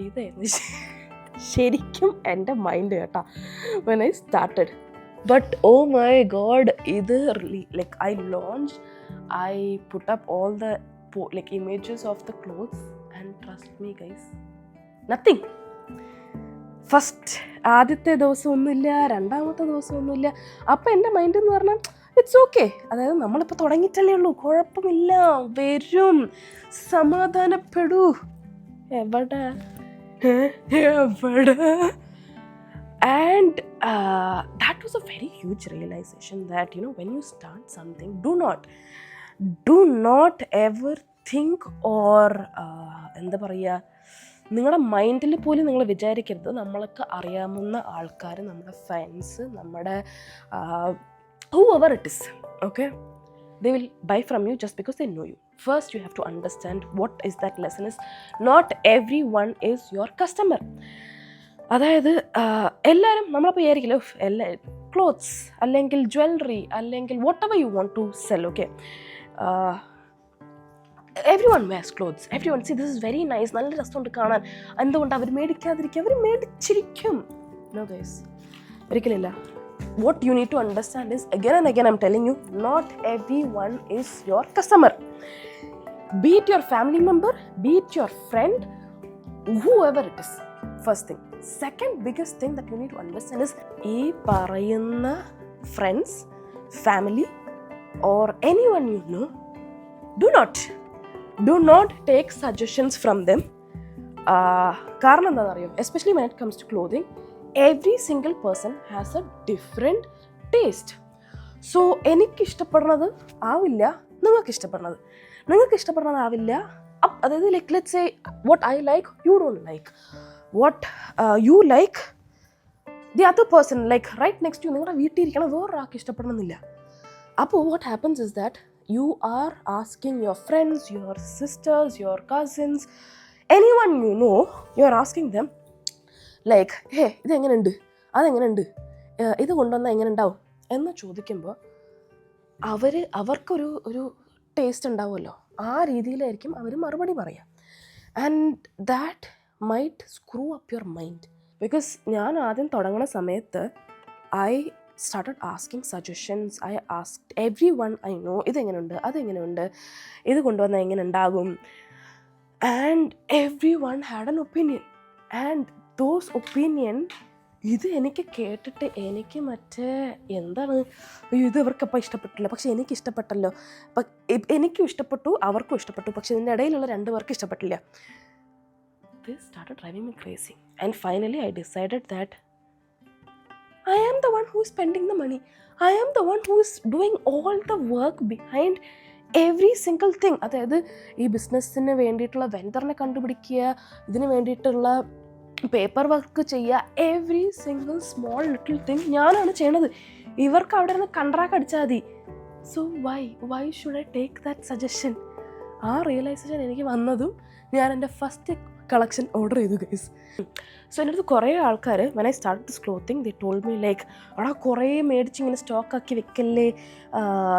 ഇതായിരുന്നു ശരിക്കും എൻ്റെ മൈൻഡ് കേട്ടോ when I started. But oh my god, ഇത് really like I launched, I put up all the like images of the clothes and trust me guys, nothing. First ആദ്യത്തെ ദിവസം ഒന്നുമില്ല, രണ്ടാമത്തെ ദിവസം ഒന്നുമില്ല. അപ്പം എൻ്റെ മൈൻഡ് എന്ന് പറഞ്ഞാൽ ഇറ്റ്സ് ഓക്കെ, അതായത് നമ്മളിപ്പോൾ തുടങ്ങിയിട്ടല്ലേ ഉള്ളൂ, കുഴപ്പമില്ല, വരും, സമാധാനപ്പെടൂ. എവിടെ and that was a very huge realization that, you know, when you start something, do not ever think or എന്താ പറയുക, നിങ്ങളുടെ മൈൻഡിൽ പോലും നിങ്ങൾ വിചാരിക്കരുത് നമ്മൾക്ക് അറിയാവുന്ന ആൾക്കാർ, നമ്മുടെ ഫ്രണ്ട്സ്, നമ്മുടെ whoever it is, okay, they will buy from you just because they know you. First you have to understand what is that lesson is. Not everyone is your customer. അതായത് എല്ലാവരും നമ്മളപ്പോൾ വിചാരിക്കില്ല എല്ലാ ക്ലോത്ത്സ് അല്ലെങ്കിൽ jewellery അല്ലെങ്കിൽ whatever you want to sell, okay, everyone wears clothes, everyone see this is very nice, നല്ല രസമുണ്ട് കാണാൻ, എന്തുകൊണ്ട് അവർ മേടിക്കാതിരിക്കും? അവർ മേടിച്ചിരിക്കും. No guys, ഒരിക്കലില്ല. What you need to understand is, again and again I'm telling you, not everyone is your customer. Be it your family member, be it your friend, whoever it is. First thing. Second biggest thing that you need to understand is, ഈ പറയുന്ന friends, family or anyone you know, do not take suggestions from them. കാരണം എന്താണെന്നറിയോ, especially when it comes to clothing, every single person has a different taste. So എനിക്ക് ഇഷ്ടപ്പെടുന്നത് ആവില്ല നിങ്ങൾക്ക് ഇഷ്ടപ്പെടുന്നതാവില്ല. അതായത് like let's say what I like you don't like, what you like the other person like right next to you, നിങ്ങളുടെ വീട്ടിൽ ഇരിക്കണം വേറൊരാൾക്ക് ഇഷ്ടപ്പെടണമെന്നില്ല. അപ്പോൾ what happens is that you are asking your friends, your sisters, your cousins, anyone you know, you are asking them like, hey, ഇതെങ്ങനെയുണ്ട്, അതെങ്ങനെയുണ്ട്, ഇത് കൊണ്ടുവന്നാൽ എങ്ങനെ ഉണ്ടാവും എന്ന് ചോദിക്കുമ്പോൾ അവർക്കൊരു ടേസ്റ്റ് ഉണ്ടാവുമല്ലോ, ആ രീതിയിലായിരിക്കും അവർ മറുപടി പറയാം. And that might screw up your mind. Because ഞാൻ ആദ്യം തുടങ്ങുന്ന സമയത്ത് I started asking suggestions. I asked everyone I know, ഇതെങ്ങനെയുണ്ട്, അതെങ്ങനെയുണ്ട്, ഇത് കൊണ്ടുവന്നാൽ എങ്ങനെ ഉണ്ടാകും. And everyone had an opinion. And those opinion, ഇത് എനിക്ക് കേട്ടിട്ട് എനിക്ക് മറ്റേ എന്താണ്, ഇത് ഇവർക്കപ്പോൾ ഇഷ്ടപ്പെട്ടില്ല, പക്ഷെ എനിക്ക് ഇഷ്ടപ്പെട്ടല്ലോ, എനിക്കും ഇഷ്ടപ്പെട്ടു അവർക്കും ഇഷ്ടപ്പെട്ടു, പക്ഷെ ഇതിൻ്റെ ഇടയിലുള്ള 2 പേർക്ക് ഇഷ്ടപ്പെട്ടില്ല. This started driving me crazy. And finally I decided that I am the one who is spending the money. I am the one who is doing all the work behind every single thing. അതായത് ഈ ബിസിനസ്സിന് വേണ്ടിയിട്ടുള്ള വെണ്ടറിനെ കണ്ടുപിടിക്കുക, ഇതിന് വേണ്ടിയിട്ടുള്ള paper work ചെയ്യുക, every single small little thing ഞാനാണ് ചെയ്യണത്. ഇവർക്ക് അവിടെ നിന്ന് കൺട്രാക്ട് അടിച്ചാൽ മതി, so why should I take that suggestion? ആ റിയലൈസേഷൻ എനിക്ക് വന്നതും ഞാൻ എൻ്റെ ഫസ്റ്റ് കളക്ഷൻ ഓർഡർ ചെയ്തു ഗൈസ്. സോ എൻ്റെ അടുത്ത് കുറേ ആൾക്കാർ when I start this clothing they told me like അവിടെ കുറേ മേടിച്ച് ഇങ്ങനെ സ്റ്റോക്കാക്കി വെക്കല്ലേ,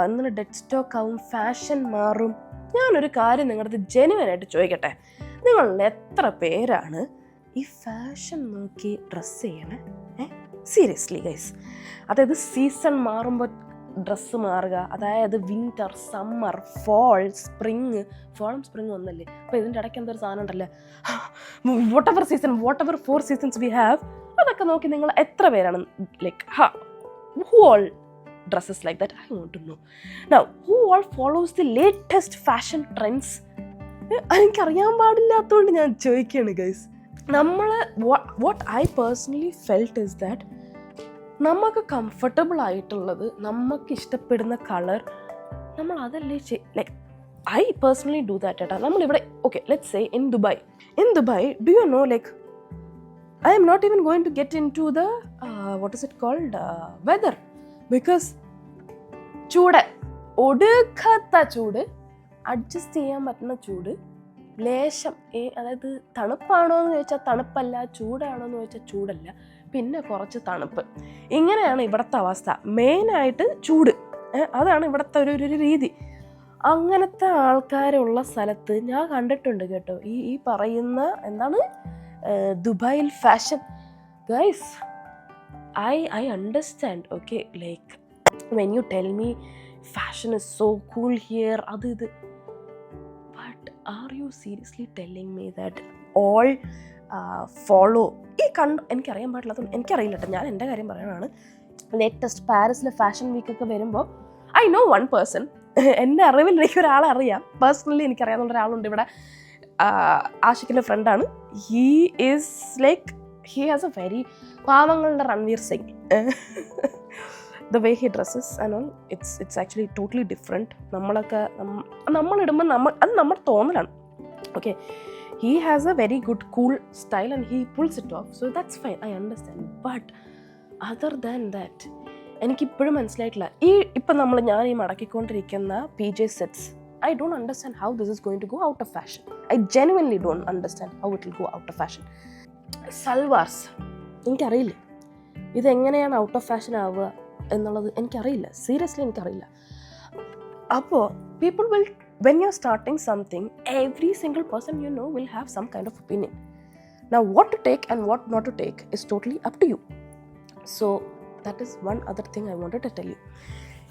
എന്നിട്ട് ഡെഡ് സ്റ്റോക്ക് ആവും, ഫാഷൻ മാറും. ഞാനൊരു കാര്യം നിങ്ങളുടെ അടുത്ത് ജെനുവനായിട്ട് ചോദിക്കട്ടെ, നിങ്ങളിൽ എത്ര പേരാണ് ഈ ഫാഷൻ നോക്കി ഡ്രസ്സ് ചെയ്യണേ? സീരിയസ്ലി ഗൈസ്, അതായത് സീസൺ മാറുമ്പോൾ ഡ്രസ്സ് മാറുക, അതായത് വിൻ്റർ, സമ്മർ, ഫോളും സ്പ്രിങ് ഒന്നല്ലേ. അപ്പോൾ ഇതിൻ്റെ ഇടയ്ക്ക് എന്തൊരു സാധനം ഉണ്ടല്ലേ, what ever 4 seasons we have, അതൊക്കെ നോക്കി നിങ്ങൾ എത്ര പേരാണ് like who all dresses like that? I want to know. Now, who all follows the latest fashion trends? എനിക്കറിയാൻ പാടില്ലാത്തതുകൊണ്ട് ഞാൻ ചോദിക്കുകയാണ് ഗൈസ്. നമ്മൾ what I personally felt is that നമുക്ക് കംഫർട്ടബിൾ ആയിട്ടുള്ളത്, നമുക്ക് ഇഷ്ടപ്പെടുന്ന കളർ നമ്മൾ അതല്ലേ like I personally do that. ഏട്ടാ നമ്മളിവിടെ okay let's say in Dubai do you know like I am not even going to get into the what is it called weather, because ചൂട്, ഒടുക്കത്ത ചൂട്, adjust ചെയ്യാൻ പറ്റുന്ന ചൂട്, ലേശം അതായത് തണുപ്പാണോ എന്ന് ചോദിച്ചാൽ തണുപ്പല്ല, ചൂടാണോ എന്ന് ചോദിച്ചാൽ ചൂടല്ല, പിന്നെ കുറച്ച് തണുപ്പ്. ഇങ്ങനെയാണ് ഇവിടുത്തെ അവസ്ഥ. മെയിനായിട്ട് ചൂട്, അതാണ് ഇവിടുത്തെ ഒരു രീതി. അങ്ങനത്തെ ആൾക്കാരുള്ള സ്ഥലത്ത് ഞാൻ കണ്ടിട്ടുണ്ട് കേട്ടോ ഈ പറയുന്ന എന്താണ് ദുബായിൽ fashion. Guys I understand, okay, like when you tell me fashion is so cool here, അത് ഇത്, but are you seriously telling me that all follow എനിക്കറിയാൻ പാടില്ലാത്ത, എനിക്കറിയില്ല കേട്ടോ, ഞാൻ എൻ്റെ കാര്യം പറയാനാണ്. ലേറ്റസ്റ്റ് പാരീസിലെ ഫാഷൻ വീക്കൊക്കെ വരുമ്പോൾ ഐ നോ വൺ പേഴ്സൺ, എൻ്റെ അറിവിൽ എനിക്ക് ഒരാളെ അറിയാം, പേഴ്സണലി എനിക്കറിയാവുന്ന ഒരാളുണ്ട് ഇവിടെ, ആഷിഖിൻ്റെ ഫ്രണ്ടാണ്. ഹീ ഹാസ് എ വെരി പാവങ്ങളുടെ Ranveer Singh, the way he dresses and all, it's actually totally different. നമ്മളിടുമ്പോൾ അത് നമ്മുടെ തോന്നലാണ്. Okay, he has a very good cool style and he pulls it off, so that's fine, I understand. But other than that എനിക്കിപ്പോഴും മനസ്സിലായിട്ടില്ല ഇപ്പം ഞാൻ ഈ മടക്കിക്കൊണ്ടിരിക്കുന്ന PJ sets, I don't understand how this is going to go out of fashion. I genuinely don't understand how it will go out of fashion. Salwars എനിക്കറിയില്ല ഇതെങ്ങനെയാണ് out of fashion ആവുക എന്നുള്ളത്, എനിക്കറിയില്ല, സീരിയസ്ലി എനിക്കറിയില്ല. അപ്പോൾ people will, when you're starting something, every single person you know will have some kind of opinion. Now what to take and what not to take is totally up to you. So that is one other thing I wanted to tell you.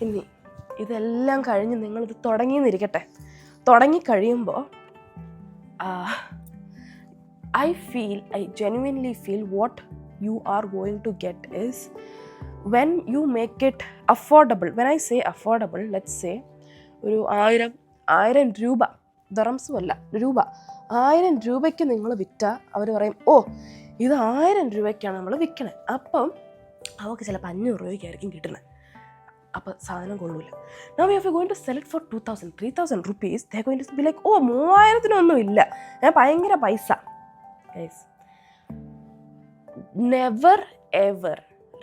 ഇനി ഇതെല്ലാം കഴിഞ്ഞ് നിങ്ങളിത് തുടങ്ങിയെന്നിരിക്കട്ടെ, തുടങ്ങിക്കഴിയുമ്പോൾ I genuinely feel what you are going to get is when you make it affordable. When I say affordable, let's say ഒരു 1000 രൂപ, ദറംസും അല്ല, രൂപ, 1000 രൂപയ്ക്ക് നിങ്ങൾ വിറ്റാൽ അവർ പറയും ഓ ഇത് 1000 രൂപയ്ക്കാണ് നമ്മൾ വിൽക്കണേ. അപ്പം അവർക്ക് ചിലപ്പോൾ 500 രൂപയ്ക്കായിരിക്കും കിട്ടുന്നത്. അപ്പോൾ സാധനം കൊള്ളൂല. Now if you're going to sell it for 2000, 3000 rupees, they're going to be like, ഓ 3000-നൊന്നും ഇല്ല, ഭയങ്കര പൈസ. Guys, never ever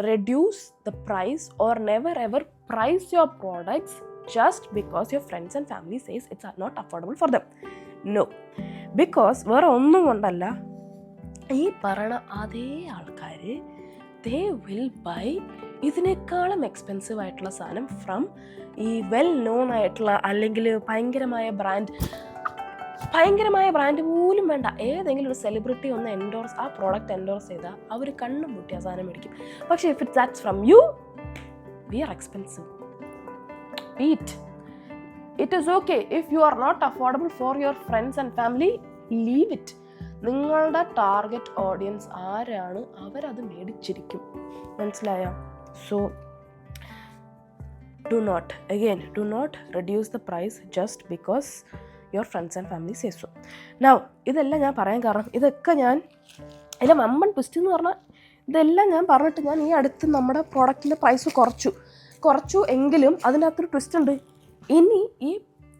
reduce the price or never ever price your products just because your friends and family says it's not affordable for them. No, because വേറെ ഒന്നും കൊണ്ടല്ല, ഈ പറയണ അതേ ആൾക്കാർ they will buy ഇതിനേക്കാളും എക്സ്പെൻസീവ് ആയിട്ടുള്ള സാധനം ഫ്രം ഈ വെൽ നോൺ ആയിട്ടുള്ള, അല്ലെങ്കിൽ ഭയങ്കരമായ ബ്രാൻഡ് പോലും വേണ്ട, ഏതെങ്കിലും ഒരു സെലിബ്രിറ്റി ഒന്ന് ആ പ്രോഡക്റ്റ് എൻഡോർസ് ചെയ്താൽ അവർ കണ്ണും മുട്ടി ആ സാധനം മേടിക്കും. പക്ഷേ if that's from you, we are expensive. It is okay if you are not affordable for your friends and family, leave it. നിങ്ങളുടെ ടാർഗറ്റ് ഓഡിയൻസ് ആരാണ് അവരത് മേടിച്ചിരിക്കും, മനസ്സിലായോ? So do not reduce the price just because your friends and family say so. Now ഇതെല്ലാം ഞാൻ പറയാൻ കാരണം, ഇതൊക്കെ ഞാൻ അതിൻ്റെ വമ്പൻ ട്വിസ്റ്റ് എന്ന് പറഞ്ഞാൽ ഇതെല്ലാം ഞാൻ പറഞ്ഞിട്ട് ഞാൻ ഈ അടുത്ത് നമ്മുടെ പ്രോഡക്റ്റിൻ്റെ പ്രൈസ് കുറച്ചു എങ്കിലും അതിനകത്തൊരു ട്വിസ്റ്റ് ഉണ്ട്. ഇനി ഈ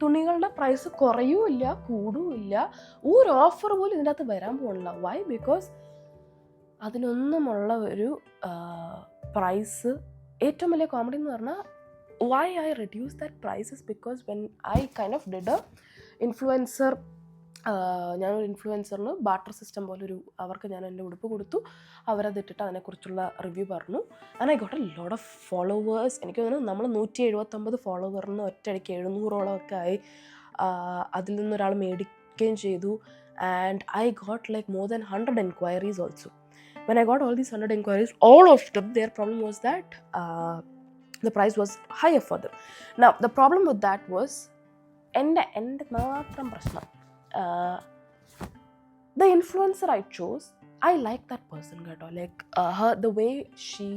തുണികളുടെ പ്രൈസ് കുറയുമില്ല കൂടുമില്ല, ഒരു ഓഫർ പോലും ഇതിൻ്റെ അകത്ത് വരാൻ പോകുന്നില്ല. വൈ? ബിക്കോസ് അതിനൊന്നുമുള്ള ഒരു പ്രൈസ്, ഏറ്റവും വലിയ കോമഡി എന്ന് പറഞ്ഞാൽ why I reduced that price is because when I kind of did a influencer, ഞാനൊരു ഇൻഫ്ലുവൻസറിന് ബാർട്ടർ സിസ്റ്റം പോലൊരു അവർക്ക് ഞാൻ എൻ്റെ ഉടുപ്പ് കൊടുത്തു, അവരതിട്ടിട്ട് അതിനെക്കുറിച്ചുള്ള റിവ്യൂ പറഞ്ഞു. And I got A lot of followers. എനിക്ക് തോന്നുന്നു നമ്മൾ 179 ഫോളോവറിന് ഒറ്റയടിക്ക് 700ഓളം ഒക്കെ ആയി. അതിൽ നിന്നൊരാൾ മേടിക്കുകയും ചെയ്തു. And I got like more than 100 enquiries also. When I got all these 100 enquiries, all of them, their problem was that the price was higher for them. Now the problem with that was എൻ്റെ മാത്രം പ്രശ്നം, the influencer I chose, I like that person കേട്ടോ. Like the way she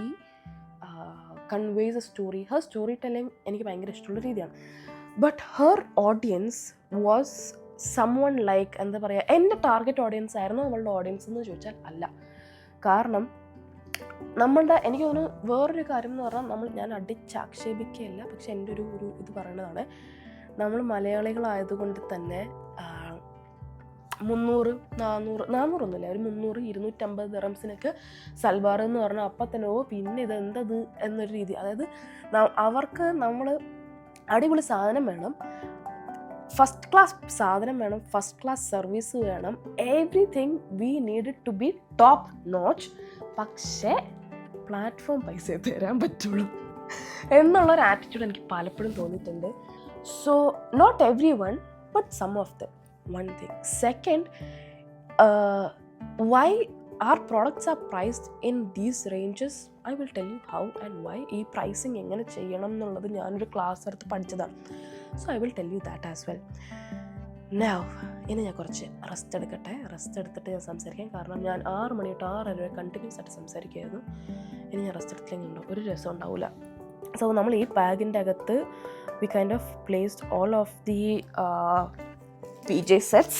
conveys a story, her storytelling എനിക്ക് ഭയങ്കര ഇഷ്ടമുള്ള രീതിയാണ്. But her audience was someone like, എന്താ പറയുക, എൻ്റെ ടാർഗറ്റ് ഓഡിയൻസ് ആയിരുന്നു നമ്മളുടെ ഓഡിയൻസ് എന്ന് ചോദിച്ചാൽ അല്ല. കാരണം നമ്മളുടെ, എനിക്ക് തോന്നുന്നു വേറൊരു കാര്യം എന്ന് പറഞ്ഞാൽ, ഞാൻ അടിച്ചാക്ഷേപിക്കുകയല്ല, പക്ഷെ എൻ്റെ ഒരു ഇത് പറയുന്നതാണ്, നമ്മൾ മലയാളികളായതുകൊണ്ട് തന്നെ 300-400 ഒരു 300-250 ദിറംസിനൊക്കെ സൽവാർ എന്ന് പറഞ്ഞാൽ അപ്പം തന്നെ പിന്നെ ഇതെന്തത് എന്നൊരു രീതി. അതായത് അവർക്ക് നമ്മൾ അടിപൊളി സാധനം വേണം, ഫസ്റ്റ് ക്ലാസ് സാധനം വേണം, ഫസ്റ്റ് ക്ലാസ് സർവീസ് വേണം, everything we need to be top notch. പക്ഷേ പ്ലാറ്റ്ഫോം പൈസ തരാൻ പറ്റുള്ളൂ എന്നുള്ളൊരു ആറ്റിറ്റ്യൂഡ് എനിക്ക് പലപ്പോഴും തോന്നിയിട്ടുണ്ട്. So not everyone, but some of them. One thing. Second, why our products are priced in these ranges, I will tell you how and why. ഈ pricing എങ്ങനെ ചെയ്യണം എന്നുള്ളത് ഞാനൊരു ക്ലാസ് എടുത്ത് പഠിച്ചതാണ്. So I will tell you that as well. Now ഇനി ഞാൻ കുറച്ച് റെസ്റ്റ് എടുക്കട്ടെ. റെസ്റ്റ് എടുത്തിട്ട് ഞാൻ സംസാരിക്കാം. കാരണം ഞാൻ 6 മണി തൊട്ട് 6 വരെ കണ്ടിന്യൂസ് ആയിട്ട് സംസാരിക്കുമായിരുന്നു. ഇനി ഞാൻ റെസ്റ്റ് എടുത്തില്ലെങ്കിൽ ഒരു രസം ഉണ്ടാവില്ല. സോ നമ്മൾ ഈ ബാഗിൻ്റെ അകത്ത് we kind of placed all of the PJ sets.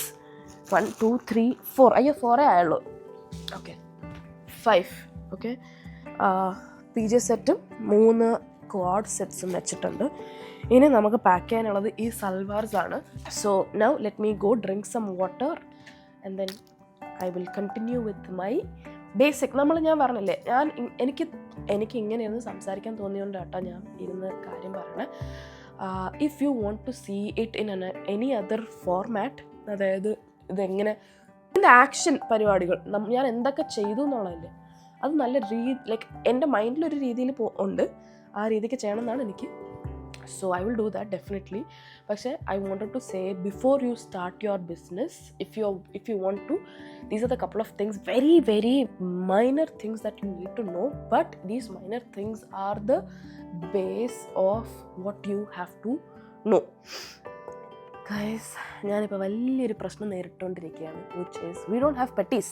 1 2 3 4. അയ്യോ 4 ആയുള്ളൂ. ഓക്കെ 5. ഓക്കെ PJ സെറ്റും 3 ക്വാഡ് സെറ്റ്സും വെച്ചിട്ടുണ്ട്. ഇനി നമുക്ക് പാക്ക് ചെയ്യാനുള്ളത് ഈ സൽവാർസ് ആണ്. So now let me go drink some water and then I will continue with my basic. ഞാൻ പറഞ്ഞില്ലേ, എനിക്ക് ഇങ്ങനെയൊന്ന് സംസാരിക്കാൻ തോന്നിയോണ്ട് കേട്ടോ ഞാൻ ഇരുന്ന് കാര്യം പറയണേ. If you want to see it in any other format, അതായത് ഇതെങ്ങനെ എൻ്റെ ആക്ഷൻ പരിപാടികൾ ഞാൻ എന്തൊക്കെ ചെയ്തു എന്നുള്ളതല്ലേ, അത് നല്ല ലൈക്ക് എൻ്റെ മൈൻഡിലൊരു രീതിയിൽ ഉണ്ട്, ആ രീതിക്ക് ചെയ്യണമെന്നാണ് എനിക്ക്. So I will do that definitely. പക്ഷേ I wanted to say, before you start your business, if you want to, these are the couple of things, very very minor things that you need to know, but these minor things are the base of what you have to know. Guys, ഞാനിപ്പോൾ വലിയൊരു പ്രശ്നം നേരിട്ടുകൊണ്ടിരിക്കുകയാണ്, which is we don't have petties.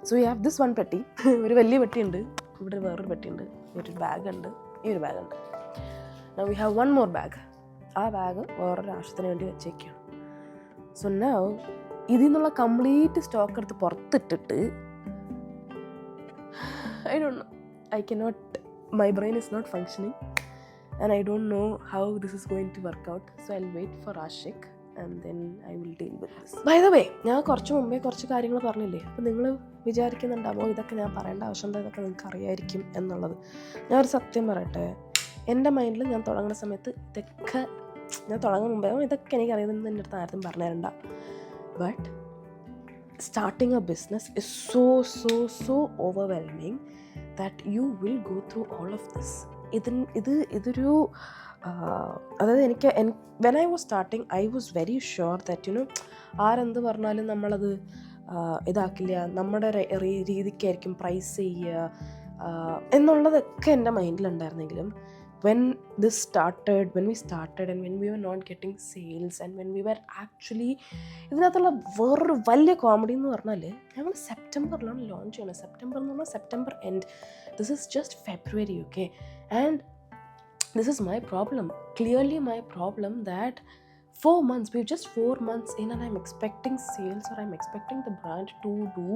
So we have this one petty. ഒരു വലിയ പെട്ടിയുണ്ട്, ഇവിടെ വേറൊരു പെട്ടിയുണ്ട്, ഒരു ബാഗുണ്ട്, ഈ ഒരു ബാഗുണ്ട്. Now we have one more bag. ആ ബാഗ് വേറൊരു ആവശ്യത്തിന് വേണ്ടി വെച്ചേക്കാണ്. സോ നൗ ഇതിൽ നിന്നുള്ള കംപ്ലീറ്റ് സ്റ്റോക്ക് എടുത്ത് പുറത്തിട്ടിട്ട് I don't know, I cannot, my brain is not functioning and I don't know how this is going to work out. So I'll wait for Ashik and then I will deal with this. By the way, ഞാൻ കുറച്ച് മുമ്പേ കുറച്ച് കാര്യങ്ങൾ പറഞ്ഞില്ലേ, അപ്പോൾ നിങ്ങൾ വിചാരിക്കുന്നുണ്ടാവോ ഇതൊക്കെ ഞാൻ പറയേണ്ട ആവശ്യമുണ്ടോ, ഇതൊക്കെ നിങ്ങൾക്ക് അറിയായിരിക്കും എന്നുള്ളത്. ഞാനൊരു സത്യം പറയട്ടെ, എൻ്റെ മൈൻഡിൽ ഞാൻ തുടങ്ങുന്ന സമയത്ത് ഇതൊക്കെ ഞാൻ തുടങ്ങുന്ന മുമ്പേ ഇതൊക്കെ എനിക്കറിയുന്നത് എൻ്റെ അടുത്ത് ആരും പറഞ്ഞു തരണ്ട. But starting a business is so overwhelming that you will go through all of this. ഇതൊരു അതായത് എനിക്ക് when I was starting I was very sure that you know ആരെന്ത് പറഞ്ഞാലും നമ്മളത് ഇതാക്കില്ല, നമ്മുടെ രീതിക്കായിരിക്കും പ്രൈസ് ചെയ്യുക എന്നുള്ളതൊക്കെ എൻ്റെ മൈൻഡിലുണ്ടായിരുന്നെങ്കിലും when we started and when we were not getting sales and when we were actually, ഇതിനകത്തുള്ള വേറൊരു വലിയ കോമഡി എന്ന് പറഞ്ഞാൽ ഞങ്ങൾ സെപ്റ്റംബറിലാണ് ലോഞ്ച് ചെയ്യണത്. സെപ്റ്റംബർ എന്ന് പറഞ്ഞാൽ September end. This is just February, okay? And this is my problem, clearly my problem, that 4 months, we're just 4 months in and I'm expecting sales or I'm expecting the brand to do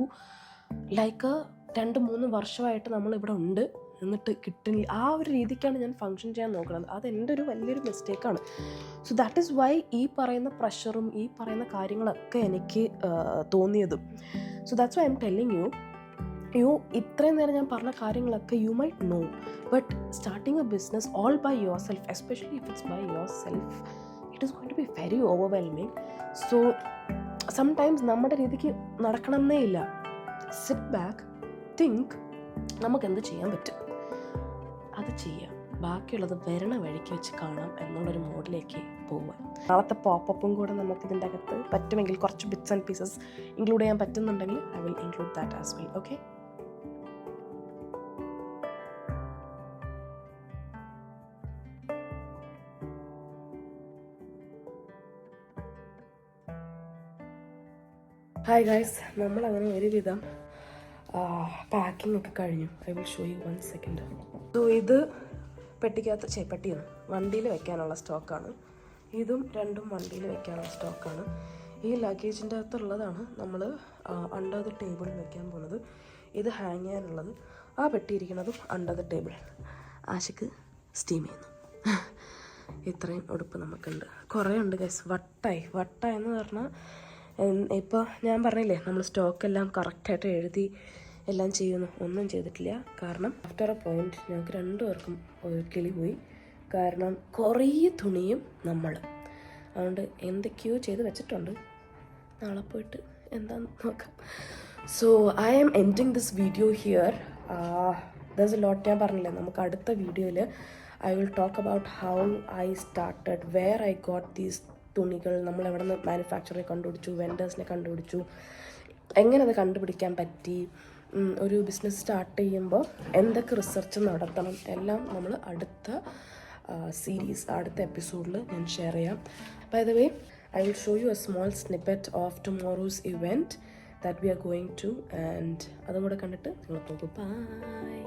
like a 2-3 വർഷമായിട്ട് നമ്മളിവിടെ ഉണ്ട് എന്നിട്ട് കിട്ടുന്നില്ല. ആ ഒരു രീതിക്കാണ് ഞാൻ function ചെയ്യാൻ നോക്കുന്നത്. അത് എൻ്റെ ഒരു വലിയൊരു മിസ്റ്റേക്കാണ്. സോ ദാറ്റ് ഈസ് വൈ ഈ പറയുന്ന പ്രഷറും ഈ പറയുന്ന കാര്യങ്ങളൊക്കെ എനിക്ക് തോന്നിയതും. So that's why I am telling you, ഇത്രയും നേരം ഞാൻ പറഞ്ഞ കാര്യങ്ങളൊക്കെ you might know, but starting a business all by yourself, especially if it's by yourself, it is going to be very overwhelming. So sometimes നമ്മുടെ രീതിക്ക് നടക്കണമെന്നേ ഇല്ല. Sit back, think, നമുക്കെന്ത് ചെയ്യാൻ പറ്റും അത് ചെയ്യാം, ബാക്കിയുള്ളത് വരണ വഴിക്ക് വെച്ച് കാണാം എന്നുള്ളൊരു മോഡിലേക്ക് പോവാം. നാളത്തെ പോപ്പപ്പും കൂടെ നമുക്കിതിൻ്റെ അകത്ത് പറ്റുമെങ്കിൽ കുറച്ച് ബിറ്റ്സ് ആൻഡ് പീസസ് ഇൻക്ലൂഡ് ചെയ്യാൻ പറ്റുന്നുണ്ടെങ്കിൽ I will include that as well. Okay, hi guys, നമ്മളങ്ങനെ ഒരുവിധം പാക്കിംഗ് ഒക്കെ കഴിഞ്ഞു. I will show U 1 second. So ഇത് പെട്ടിയാണ്, വണ്ടിയിൽ വെക്കാനുള്ള സ്റ്റോക്കാണ്. ഇതും രണ്ടും വണ്ടിയിൽ വെക്കാനുള്ള സ്റ്റോക്കാണ്. ഈ ലഗേജിൻ്റെ അകത്തുള്ളതാണ് നമ്മൾ അണ്ടർ ദ ടേബിൾ വെക്കാൻ പോകുന്നത്. ഇത് ഹാങ് ചെയ്യാനുള്ളത്. ആ പെട്ടിയിരിക്കുന്നതും അണ്ടർ ദ ടേബിൾ. ആശയ്ക്ക് സ്റ്റീം ചെയ്യുന്നു. ഇത്രയും ഉടുപ്പ് നമുക്കുണ്ട്. കുറേ ഉണ്ട് ഗൈസ്. വട്ട എന്ന് പറഞ്ഞാൽ ഇപ്പോൾ ഞാൻ പറഞ്ഞില്ലേ, നമ്മൾ സ്റ്റോക്കെല്ലാം കറക്റ്റായിട്ട് എഴുതി എല്ലാം ചെയ്യുന്നു. ഒന്നും ചെയ്തിട്ടില്ല. കാരണം ആഫ്റ്റർ എ പോയിന്റ് ഞങ്ങൾക്ക് രണ്ടുപേർക്കും ഒരു കിളി പോയി. കാരണം കുറേ തുണിയും നമ്മൾ അതുകൊണ്ട് എന്തൊക്കെയോ ചെയ്ത് വെച്ചിട്ടുണ്ട്. നാളെ പോയിട്ട് എന്താണെന്ന് നോക്കാം. So I am ending this video here. That's a lot. ഞാൻ പറഞ്ഞില്ലേ, നമുക്ക് അടുത്ത വീഡിയോയിൽ I will talk about how I started, where I got these തുണികൾ, നമ്മൾ എവിടെ നിന്ന് മാനുഫാക്ചറെ കണ്ടുപിടിച്ചു, വെൻഡേഴ്സിനെ കണ്ടുപിടിച്ചു, എങ്ങനെ അത് കണ്ടുപിടിക്കാൻ പറ്റി, ഒരു ബിസിനസ് സ്റ്റാർട്ട് ചെയ്യുമ്പോൾ എന്തൊക്കെ റിസർച്ച് നടത്തണം, എല്ലാം നമ്മൾ അടുത്ത സീരീസ്, അടുത്ത എപ്പിസോഡിൽ ഞാൻ ഷെയർ ചെയ്യാം. By the way, I will show you a small snippet of tomorrow's event that we are going to, and അതും കൂടെ കണ്ടിട്ട് നിങ്ങൾ പോകും. ബൈ.